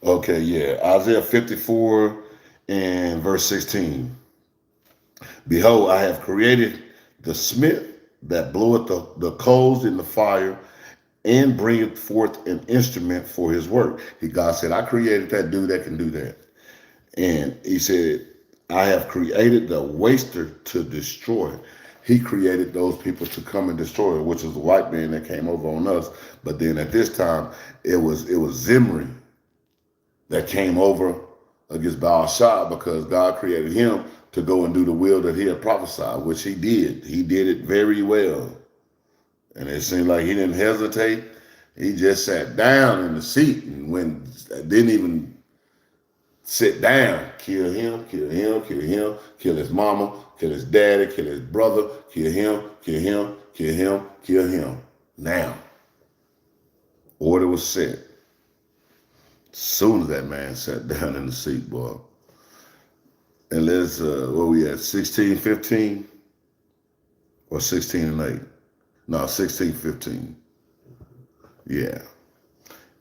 Okay, yeah. Isaiah 54 and verse 16. Behold, I have created the smith that bloweth the coals in the fire and bringeth forth an instrument for his work. God said, I created that dude that can do that. And he said, I have created the waster to destroy. He created those people to come and destroy it, which is the white man that came over on us. But then at this time, it was Zimri that came over against Baal-Shah because God created him to go and do the will that he had prophesied, which he did. He did it very well. And it seemed like he didn't hesitate. He just sat down in the seat and didn't even sit down. Kill him, kill him, kill him, kill his mama, kill his daddy, kill his brother, kill him, kill him, kill him, kill him. Now, order was set. Soon as that man sat down in the seat, boy. And let's, where we at, 16:15 or 16:8? No, 16:15. Yeah.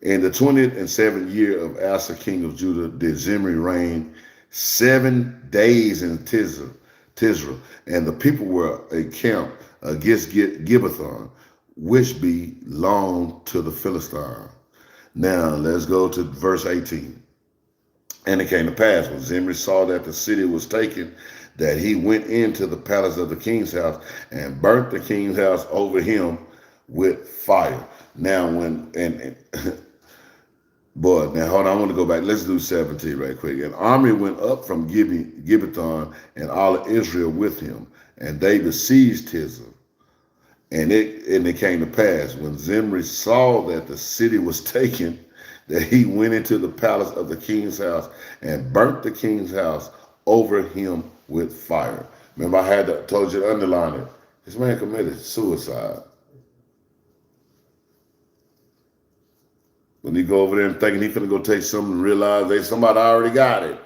In the 27th year of Asa, king of Judah, did Zimri reign 7 days in Tisra, and the people were encamped against Gibbethon, which belonged to the Philistines. Now, let's go to verse 18. And it came to pass, when Zimri saw that the city was taken, that he went into the palace of the king's house and burnt the king's house over him with fire. Now, boy, now hold on, I want to go back. Let's do 17 right quick. An army went up from Gibbethon and all of Israel with him, and they besieged Tisra. And it came to pass, when Zimri saw that the city was taken, that he went into the palace of the king's house and burnt the king's house over him with fire. Remember, I told you to underline it. This man committed suicide. When he go over there and thinking he finna go take something and realize somebody already got it.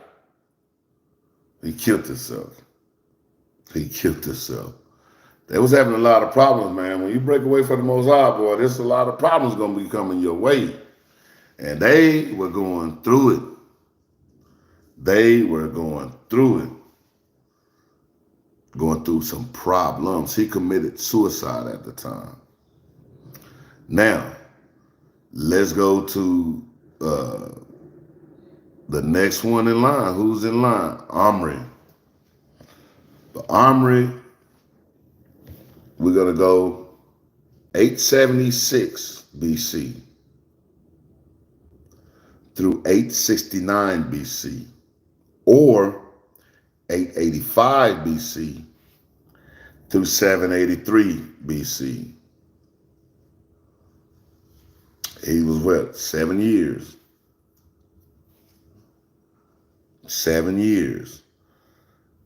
He killed himself. He killed himself. They was having a lot of problems, man. When you break away from the Most High, boy, there's a lot of problems going to be coming your way. And they were going through it. They were going through it. Going through some problems. He committed suicide at the time. Now, let's go to the next one in line. Who's in line? Omri. The Omri, we're going to go 876 BC through 869 BC, or 885 BC through 783 BC. He was what? 7 years. 7 years.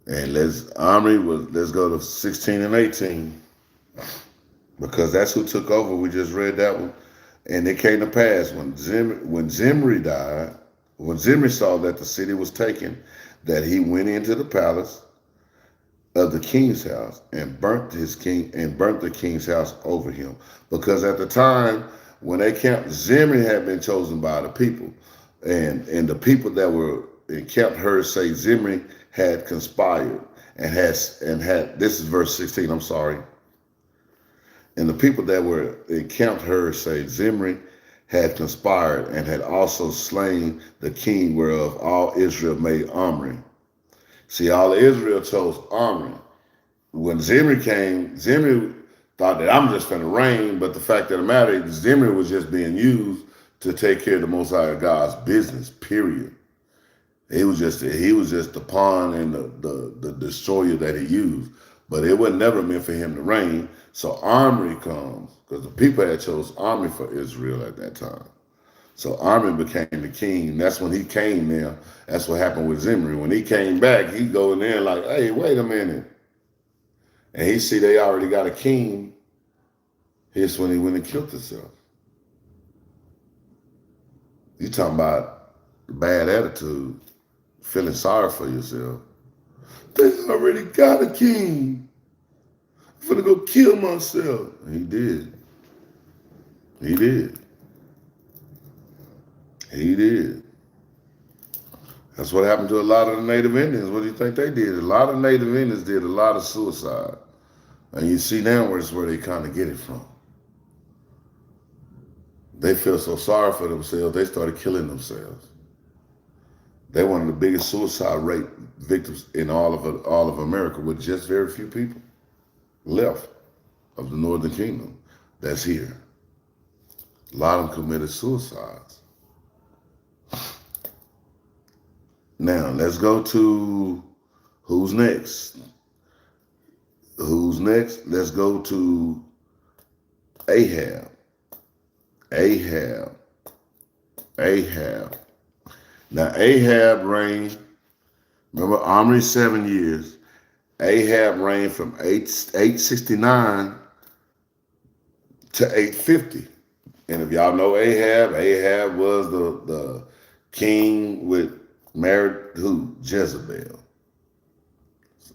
And let's go to 16 and 18. Because that's who took over. We just read that one. And it came to pass when Zimri died, when Zimri saw that the city was taken, that he went into the palace of the king's house and burnt the king's house over him. Because at the time when they camped, Zimri had been chosen by the people. And the people that were in Capt heard say Zimri had conspired and had this is verse 16, I'm sorry. And the people that were in Capt heard say Zimri had conspired and had also slain the king, whereof all Israel made Omri. See, all Israel chose Omri. When Zimri came, Zimri thought that I'm just going to reign, but the fact of the matter is Zimri was just being used to take care of the Most High God's business, period. He was just the pawn and the destroyer that he used. But it was never meant for him to reign. So Omri comes, because the people had chose Omri for Israel at that time. So Omri became the king. That's when he came there. That's what happened with Zimri. When he came back, he go in there like, hey, wait a minute. And he see they already got a king. Here's when he went and killed himself. You talking about bad attitude, feeling sorry for yourself. They already got a king. I'm finna go kill myself. And he did. He did. He did. That's what happened to a lot of the Native Indians. What do you think they did? A lot of Native Indians did a lot of suicide. And you see now where they kind of get it from. They feel so sorry for themselves, they started killing themselves. They're one of the biggest suicide rate victims in all of America, with just very few people left of the Northern Kingdom that's here. A lot of them committed suicides. Now, let's go to who's next. Who's next? Let's go to Ahab. Ahab. Now, Ahab reigned, remember, Omri 7 years. Ahab reigned from 869 to 850. And if y'all know Ahab was the king with married who? Jezebel.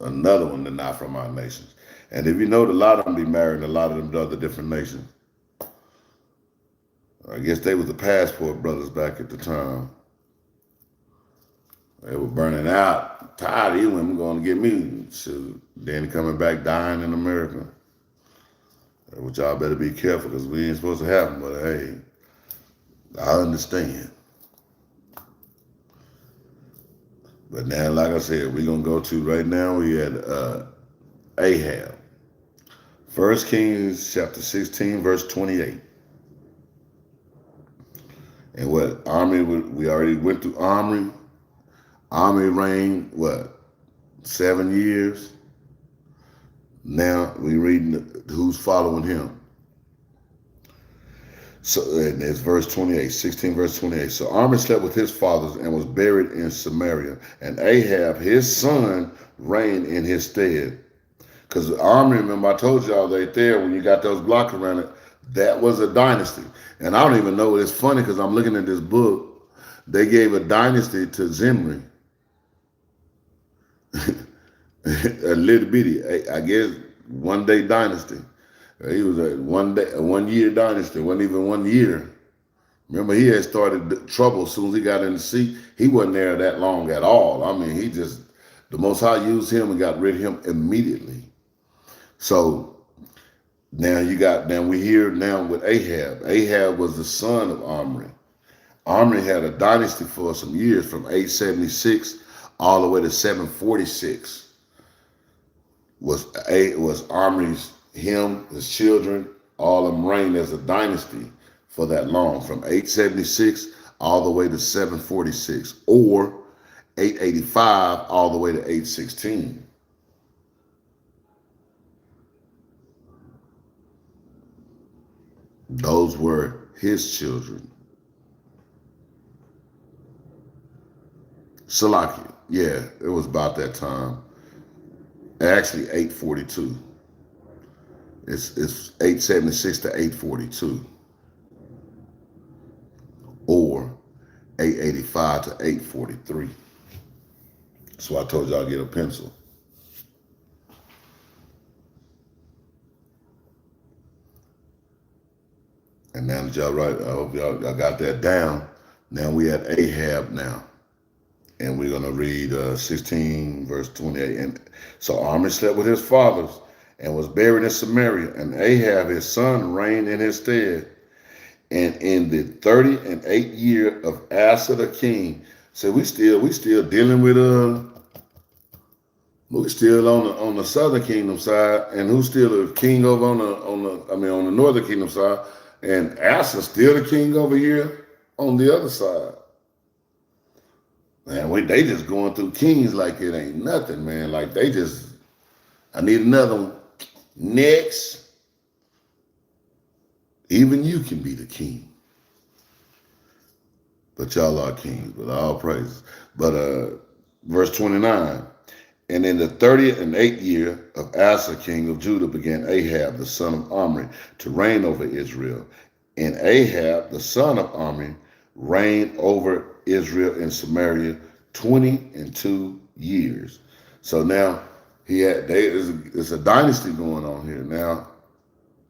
Another one that's not from our nations. And if you know, a lot of them be married, a lot of them to other different nations. I guess they was the passport brothers back at the time. They were burning out. Tired of you women going to get me. So then coming back dying in America. Which y'all better be careful, because we ain't supposed to have them. But hey, I understand. But now, like I said, we're going to go to right now, we had Ahab. 1 Kings chapter 16, verse 28. And what? Omri, we already went through Omri. Omri reigned, 7 years? Now we reading who's following him. So, and it's verse 28, 16 verse 28. So Omri slept with his fathers and was buried in Samaria. And Ahab, his son, reigned in his stead. Because Omri, remember I told y'all right there, when you got those blocks around it, that was a dynasty. And I don't even know, it's funny because I'm looking at this book. They gave a dynasty to Zimri. A little bitty, I guess, 1 day dynasty. He was a 1 year dynasty, wasn't even 1 year. Remember, he had started trouble as soon as he got in the seat. He wasn't there that long at all. I mean, the Most High used him and got rid of him immediately. So now we hear now with Ahab. Ahab was the son of Omri. Omri had a dynasty for some years, from 876 all the way to 746. Was Omri's, his children, all of them reigned as a dynasty for that long, from 876 all the way to 746, or 885 all the way to 816. Those were his children. Salakia, yeah, it was about that time. Actually, 842. It's 876 to 842. Or 885 to 843. So I told y'all get a pencil. And now that y'all right, I hope y'all got that down. Now we at Ahab now. And we're going to read 16 verse 28. And so Omri slept with his fathers and was buried in Samaria. And Ahab, his son, reigned in his stead. And in the 38th year of Asa the king, so we still dealing with we still on the southern kingdom side, and who's still the king over on the northern kingdom side, and Asa still the king over here on the other side. Man, they just going through kings like it ain't nothing, man. Like they just, I need another one. Next, even you can be the king. But y'all are kings, but all praises. But verse 29, and in the 38th year of Asa, king of Judah, began Ahab, the son of Omri, to reign over Israel. And Ahab, the son of Omri, reigned over Israel in Samaria 22 years. So now it's a dynasty going on here. Now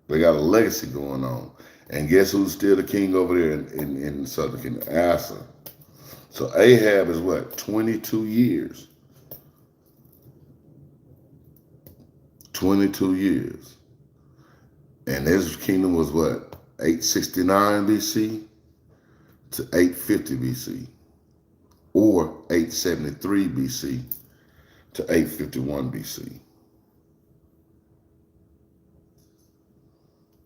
they got a legacy going on. And guess who's still the king over there in southern kingdom? Asa. So Ahab is what? 22 years. 22 years. And his kingdom was what? 869 BC to 850 BC. Or 873 BC to 851 BC.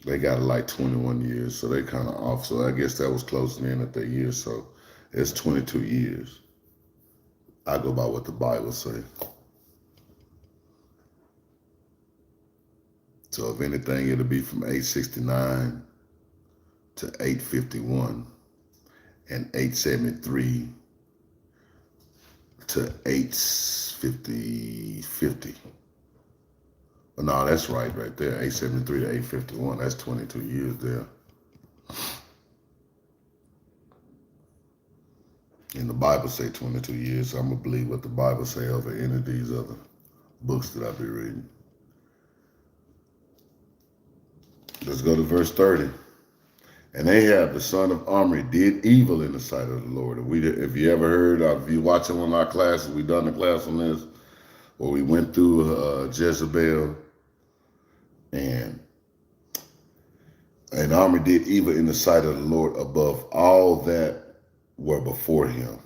They got like 21 years, so they kind of off. So I guess that was closing in at their year. So it's 22 years. I go by what the Bible say. So if anything, it'll be from 869 to 851 and 873 to 850. But no, that's right there. 873 to 851. That's 22 years there. And the Bible say 22 years, so I'm going to believe what the Bible say over any of these other books that I be reading. Let's go to verse 30. And Ahab, the son of Omri, did evil in the sight of the Lord. If you ever heard, if you watching one of our classes, we done the class on this, where we went through Jezebel, and Omri did evil in the sight of the Lord above all that were before him.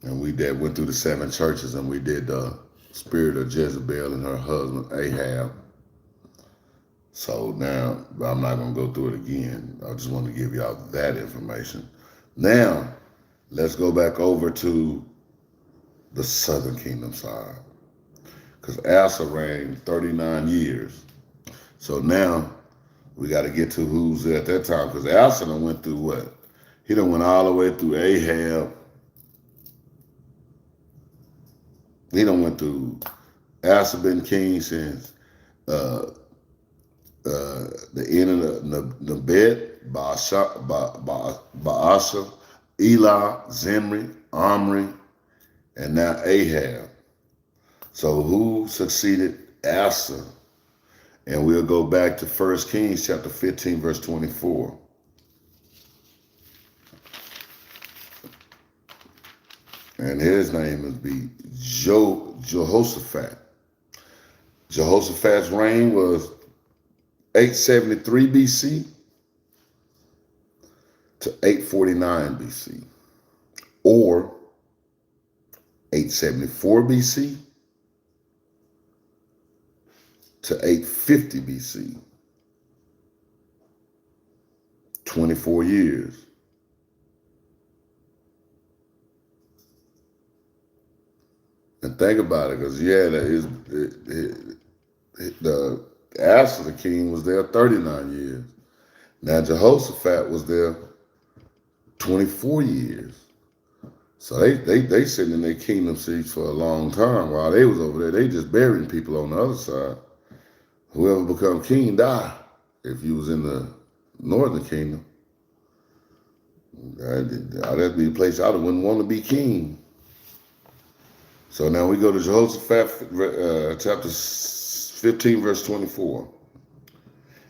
And we went through the 7 churches, and we did the spirit of Jezebel and her husband Ahab. So now, I'm not going to go through it again. I just want to give y'all that information. Now, let's go back over to the southern kingdom side. Because Asa reigned 39 years. So now, we got to get to who's there at that time. Because Asa done went through what? He done went all the way through Ahab. He done went through, Asa been king since the end of the bed, Baasha, Elah, Zimri, Omri, and now Ahab. So who succeeded Asa? And we'll go back to 1 Kings chapter 15, verse 24. And his name would be Jehoshaphat. Jehoshaphat's reign was 873 BC to 849 BC, or 874 BC to 850 BC. 24 years. And think about it, because the Asa the king was there 39 years. Now Jehoshaphat was there 24 years. So they sitting in their kingdom seats for a long time. While they was over there, they just burying people on the other side. Whoever become king die. If you was in the northern kingdom, that'd be a place I wouldn't want to be king. So now we go to Jehoshaphat chapter 15, verse 24.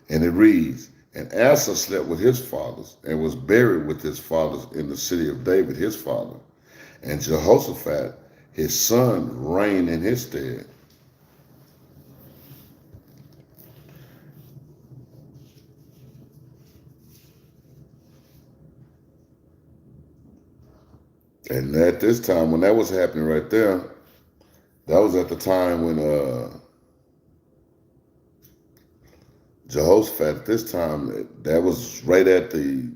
And it reads, And Asa slept with his fathers and was buried with his fathers in the city of David, his father. And Jehoshaphat, his son, reigned in his stead. And at this time, when that was happening right there, that was at the time when Jehoshaphat, at this time, that was right at the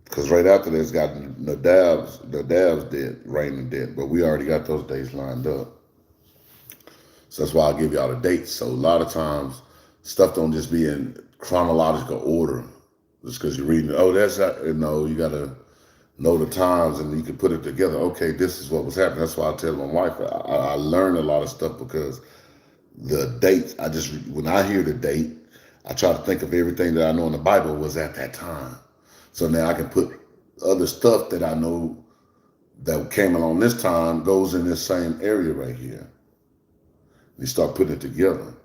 because right after this got Nadab's dead, reigning dead, but we already got those dates lined up. So that's why I'll give y'all the dates. So a lot of times, stuff don't just be in chronological order. Just because you're reading, oh, that's not, you got to know the times and you can put it together. Okay, this is what was happening. That's why I tell my wife, I learned a lot of stuff because the dates, when I hear the date, I try to think of everything that I know in the Bible was at that time. So now I can put other stuff that I know that came along this time goes in this same area right here. You start putting it together.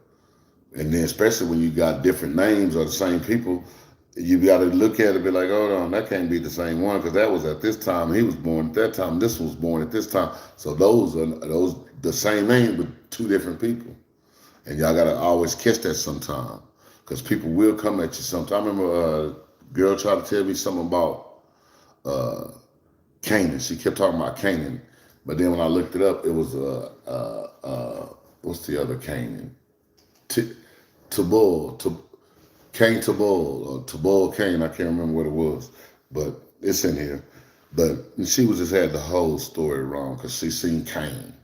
And then especially when you got different names of the same people, you got to look at it and be like, hold on, that can't be the same one because that was at this time. He was born at that time. This was born at this time. So those are the same name with two different people. And y'all got to always catch that sometime because people will come at you sometime. I remember a girl tried to tell me something about Canaan. She kept talking about Canaan. But then when I looked it up, it was, what's the other Canaan? Tabul, Cain Tabul, or Tabul Cain, I can't remember what it was, but it's in here. But she was just had the whole story wrong because she seen Cain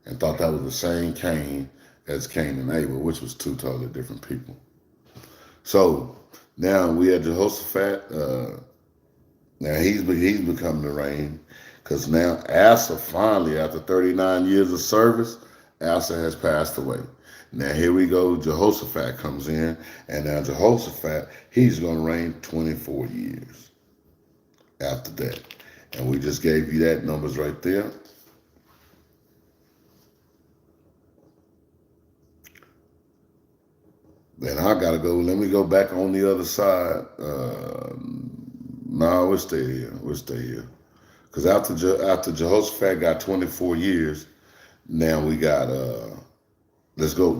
and thought that was the same Cain as Cain and Abel, which was two totally different people. So now we had Jehoshaphat. Now he's become the reign because now Asa finally, after 39 years of service, Asa has passed away. Now here we go, Jehoshaphat comes in, and now Jehoshaphat, he's going to reign 24 years after that. And we just gave you that numbers right there. Then I got to go, let me go back on the other side. No, we'll stay here. We'll stay here. Because after Jehoshaphat got 24 years, now we got, let's go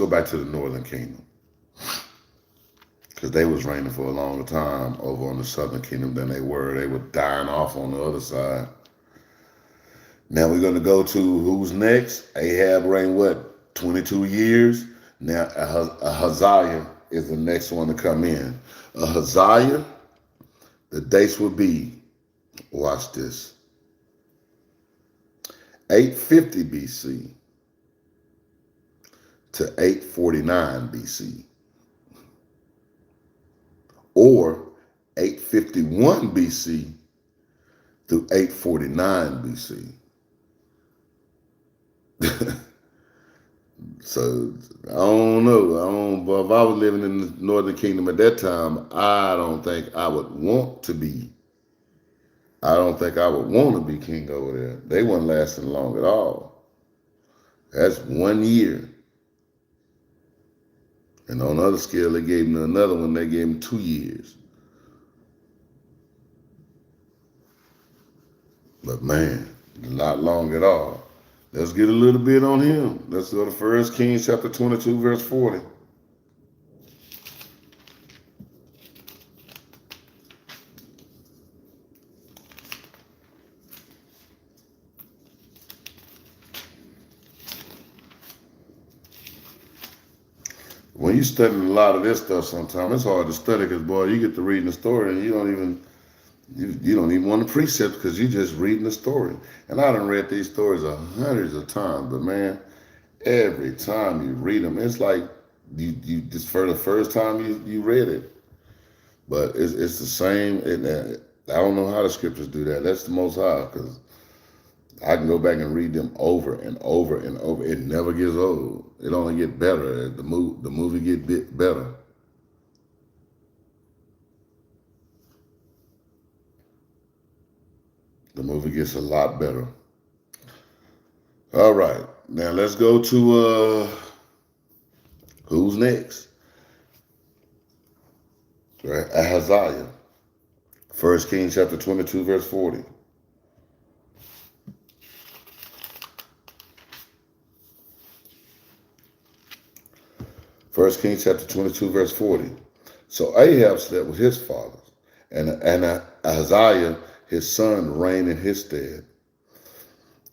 back to the northern kingdom. Because they was reigning for a longer time over on the southern kingdom than they were. They were dying off on the other side. Now we're going to go to who's next. Ahab reigned what? 22 years. Now Ahaziah is the next one to come in. Ahaziah, the dates will be, watch this, 850 BC to 849 BC. Or 851 BC through 849 BC. So I don't know. But if I was living in the Northern Kingdom at that time, I don't think I would want to be. I don't think I would want to be king over there. They weren't lasting long at all. That's 1 year. And on the other scale, they gave him another one. They gave him 2 years. But man, not long at all. Let's get a little bit on him. Let's go to 1 Kings chapter 22, verse 40. When you study a lot of this stuff sometimes, it's hard to study because, boy, you get to reading the story and you don't even want the precept because you're just reading the story. And I done read these stories hundreds of times, but man, every time you read them, it's like you just for the first time you read it. But it's the same. I don't know how the scriptures do that. That's the Most High because I can go back and read them over and over and over. It never gets old. It only gets better. The movie get better. The movie gets a lot better. All right. Now let's go to who's next. right? Ahaziah. 1 Kings chapter 22, verse 40. First Kings chapter 22, verse 40. So Ahab slept with his fathers, and Ahaziah, his son, reigned in his stead.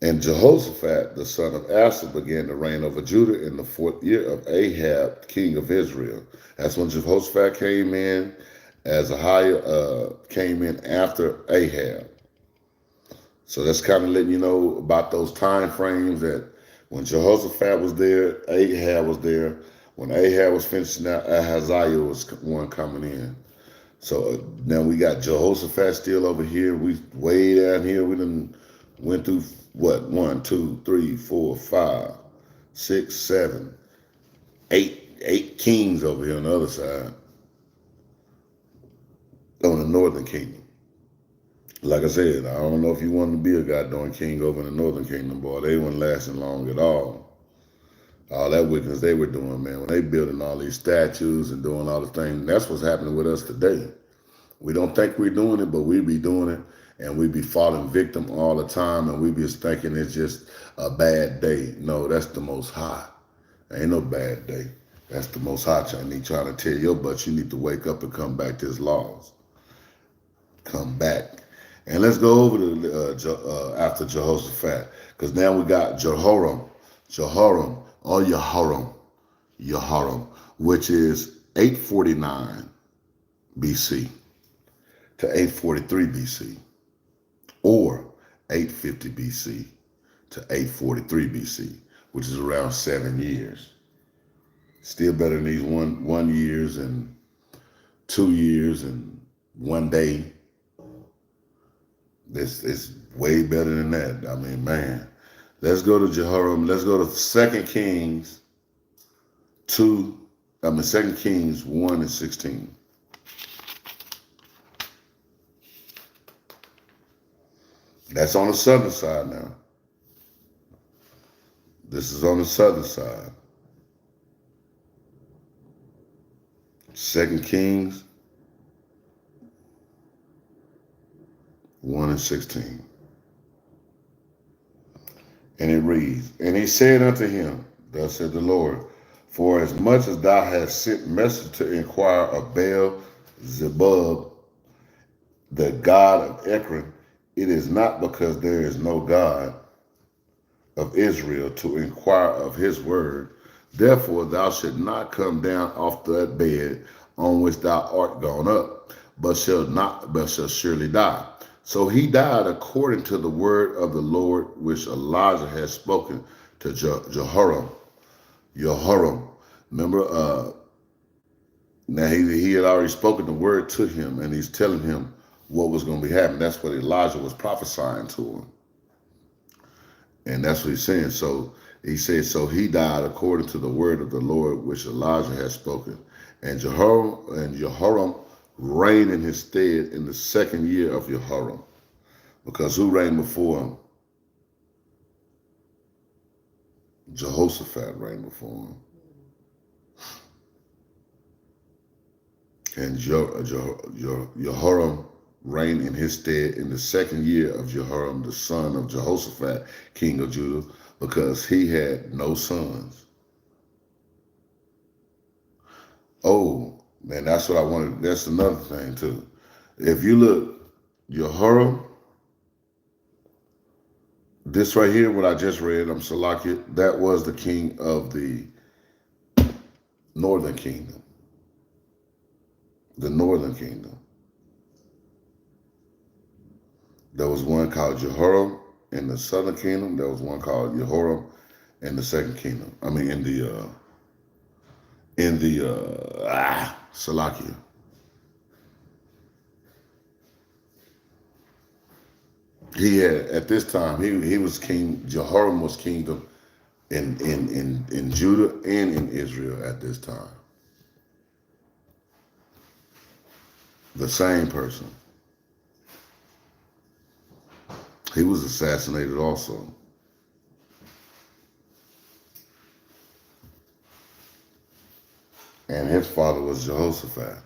And Jehoshaphat, the son of Asa, began to reign over Judah in the 4th year of Ahab, king of Israel. That's when Jehoshaphat came in, as Ahiah came in after Ahab. So that's kind of letting you know about those time frames, that when Jehoshaphat was there, Ahab was there. When Ahab was finishing out, Ahaziah was one coming in. So now we got Jehoshaphat still over here. We way down here. We done went through what? 1, 2, 3, 4, 5, 6, 7, 8 kings over here on the other side, on the northern kingdom. Like I said, I don't know if you wanted to be a goddamn king over in the northern kingdom, boy. They weren't lasting long at all. All that wickedness they were doing, man, when they building all these statues and doing all the things, that's what's happening with us today. We don't think we're doing it, but we be doing it, and we be falling victim all the time, and we be thinking it's just a bad day. No, that's the Most High. Ain't no bad day. That's the Most High trying to tell your butt you need to wake up and come back to His laws. Come back. And let's go over to after Jehoshaphat, because now we got Jehoram, or Jehoram, which is 849 BC to 843 BC, or 850 BC to 843 BC, which is around 7 years. Still better than these one years and 2 years and 1 day. It's way better than that. I mean, man. Let's go to Jehoram. Let's go to 2 Kings 2 Kings 1 and 16. That's on the southern side now. This is on the southern side. 2 Kings 1 and 16. And it reads, And he said unto him, Thus said the Lord, For as much as thou hast sent message to inquire of Baal-zebub, the god of Ekron, it is not because there is no God of Israel to inquire of his word. Therefore thou shalt not come down off that bed on which thou art gone up, but shalt surely die. So he died according to the word of the Lord which Elijah had spoken to Jehoram. Remember, now he had already spoken the word to him, and he's telling him what was going to be happening. That's what Elijah was prophesying to him. And that's what he's saying. So he said, so he died according to the word of the Lord which Elijah had spoken. And Jehoram reigned in his stead in the 2nd year of Jehoram. Because who reigned before him? Jehoshaphat reigned before him. And Jehoram reigned in his stead in the 2nd year of Jehoram, the son of Jehoshaphat, king of Judah, because he had no sons. Oh, man, that's what I wanted. That's another thing, too. If you look, Jehoram, this right here, what I just read, Salakia, that was the king of the northern kingdom. The northern kingdom. There was one called Jehoram in the southern kingdom. There was one called Jehoram in the 2nd kingdom. I mean, in the Salakia. He had, at this time, he was king. Jehoram was kingdom in Judah and in Israel at this time. The same person. He was assassinated also. And his father was Jehoshaphat.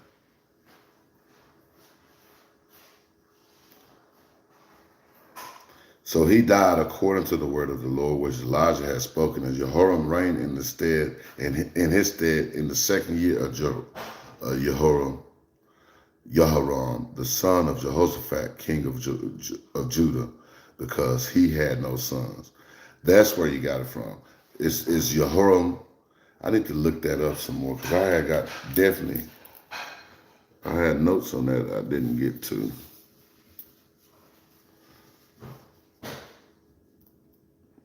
So he died according to the word of the Lord, which Elijah had spoken, and Jehoram reigned in his stead, in his stead, in the second year of Jehoram, the son of Jehoshaphat, king of Judah, because he had no sons. That's where you got it from. It's Jehoram. I need to look that up some more because I had notes on that I didn't get to.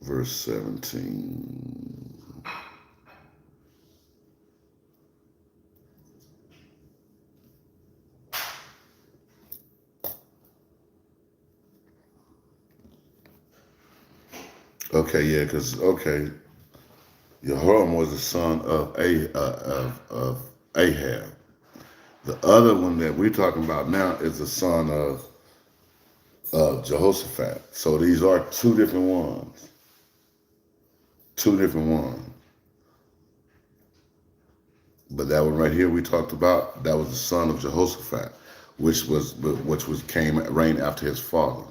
Verse 17. Okay, yeah, because Jehoram was the son of Ahab. The other one that we're talking about now is the son of Jehoshaphat. So these are two different ones. Two different ones. But that one right here we talked about, that was the son of Jehoshaphat, which reigned after his father.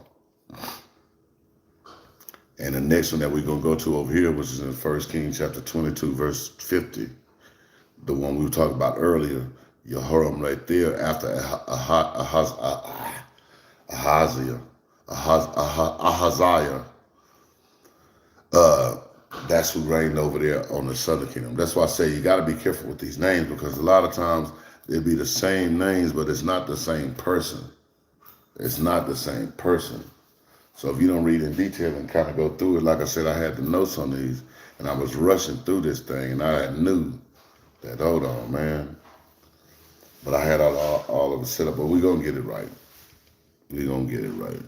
And the next one that we're going to go to over here, which is in 1 Kings chapter 22, verse 50, the one we were talking about earlier, Jehoram right there after Ahaziah. That's who reigned over there on the southern kingdom. That's why I say you got to be careful with these names, because a lot of times they'll be the same names, but it's not the same person. It's not the same person. So if you don't read in detail and kind of go through it, like I said, I had the notes on these, and I was rushing through this thing, and I knew that, hold on, man. But I had all of it set up, but we're going to get it right. We're going to get it right.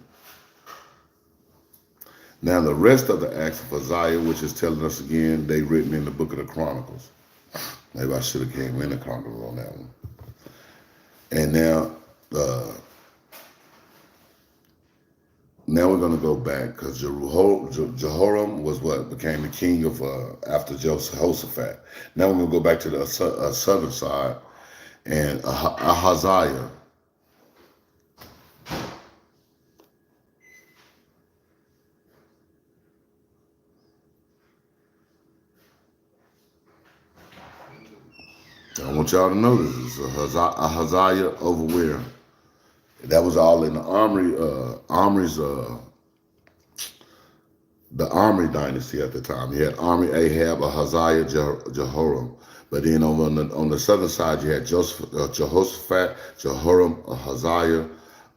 Now, the rest of the acts of Isaiah, which is telling us again, they written in the book of the Chronicles. Maybe I should have came in the Chronicles on that one. And now we're going to go back, because Jehoram was what became the king of after Jehoshaphat. Now we're going to go back to the southern side, and Ahaziah. I want y'all to know this is Ahaziah over where? That was all in the the Omri dynasty at the time. You had Omri, Ahab, Ahaziah, Jehoram. But then on the southern side, you had Jehoshaphat, Jehoram, Ahaziah,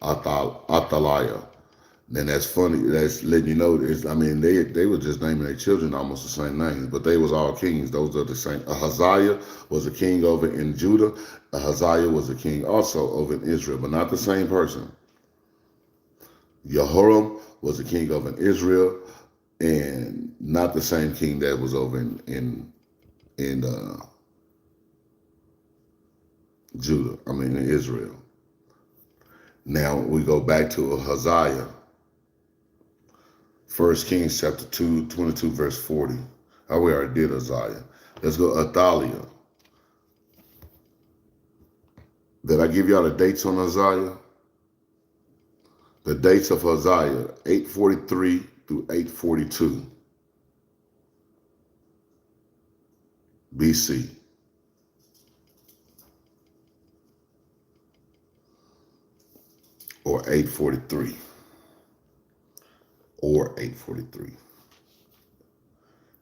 Athaliah. And that's funny. That's letting you know. They were just naming their children almost the same names, but they was all kings. Those are the same. Ahaziah was a king over in Judah. Ahaziah was a king also over in Israel, but not the same person. Jehoram was a king over in Israel, and not the same king that was over in Judah. In Israel. Now we go back to Ahaziah. 1 Kings chapter 2, 22, verse 40. Oh, we already did Ahaziah. Let's go Athaliah. Did I give y'all the dates on Ahaziah? The dates of Ahaziah, 843 through 842 BC. Or 843. Or 843.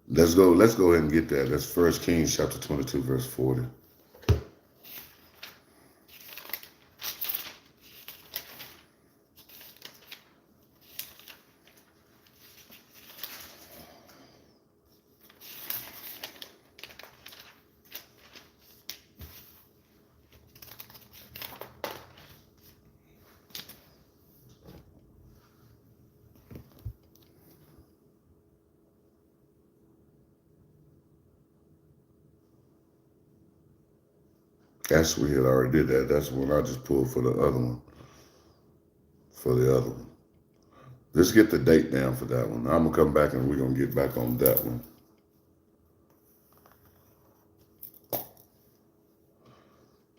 Let's go ahead and get that. That's 1 Kings chapter 22, verse 40. That's we had already did that. That's the one I just pulled for the other one. Let's get the date down for that one. I'm going to come back and we're going to get back on that one.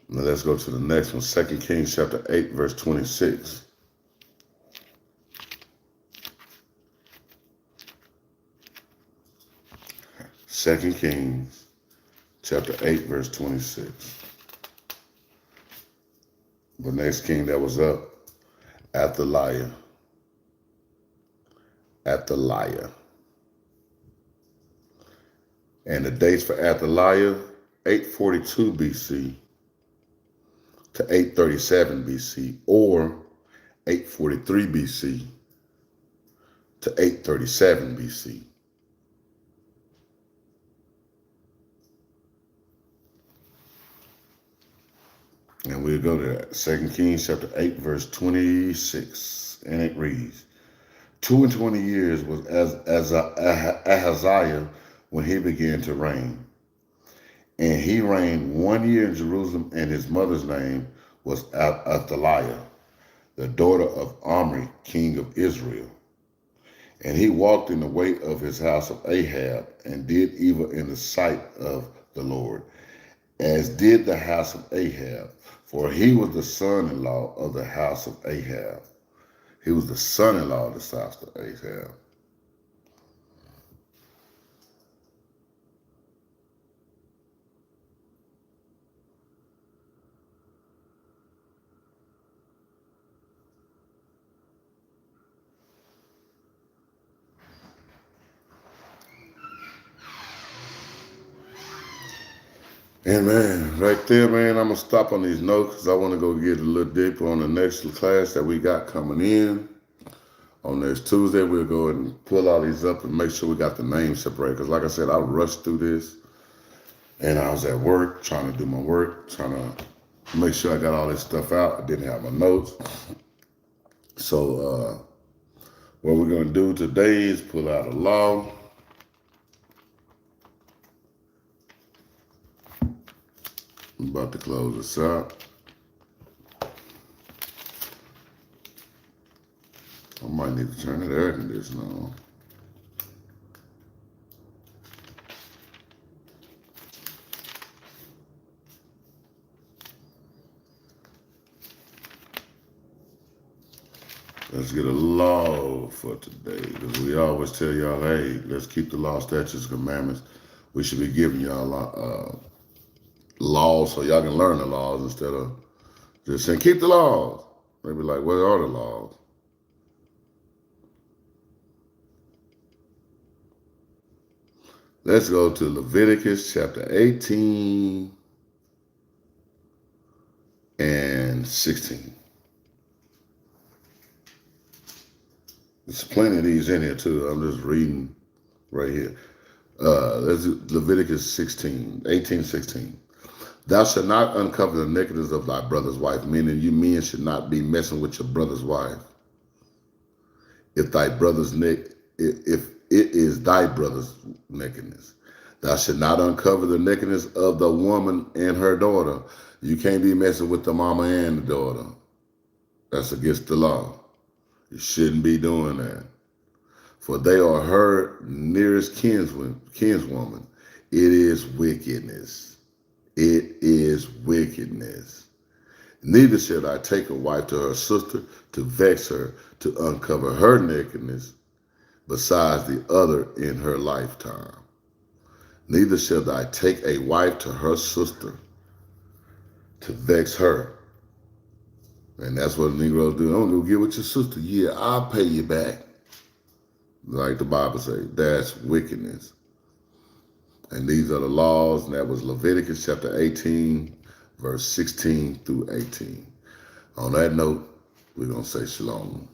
Now let's go to the next one. 2 Kings chapter 8, verse 26. 2 Kings chapter 8, verse 26. The next king that was up, Athaliah. And the dates for Athaliah, 842 BC to 837 BC, or 843 BC to 837 BC. And we'll go to 2 Kings chapter 8, verse 26. And it reads, 22 years was as Ahaziah when he began to reign. And he reigned 1 year in Jerusalem, and his mother's name was Athaliah, the daughter of Omri, king of Israel. And he walked in the way of his house of Ahab, and did evil in the sight of the Lord, as did the house of Ahab, for he was the son-in-law of the house of Ahab. He was the son-in-law of the house of Ahab. And man, right there, man, I'm going to stop on these notes because I want to go get a little deeper on the next class that we got coming in. On next Tuesday, we'll go and pull all these up and make sure we got the names separated. Because like I said, I rushed through this. And I was at work, trying to do my work, trying to make sure I got all this stuff out. I didn't have my notes. So what we're going to do today is pull out a law. I'm about to close this out. I might need to turn the air conditioner on. Let's get a law for today, because we always tell y'all, hey, let's keep the law, statutes, and commandments. We should be giving y'all laws so y'all can learn the laws instead of just saying, keep the laws. They be like, what are the laws? Let's go to Leviticus chapter 18 and 16. There's plenty of these in here too. I'm just reading right here. Let's do Leviticus 18:16. Thou shalt not uncover the nakedness of thy brother's wife, meaning you men should not be messing with your brother's wife. If it is thy brother's nakedness. Thou shalt not uncover the nakedness of the woman and her daughter. You can't be messing with the mama and the daughter. That's against the law. You shouldn't be doing that. For they are her nearest kinswoman. It is wickedness. It is wickedness. Neither should I take a wife to her sister to vex her, to uncover her nakedness, besides the other in her lifetime. Neither shall I take a wife to her sister to vex her. And that's what the Negroes do. I'm going to get with your sister. Yeah, I'll pay you back. Like the Bible says, that's wickedness. And these are the laws, and that was Leviticus chapter 18, verse 16 through 18. On that note, we're going to say shalom.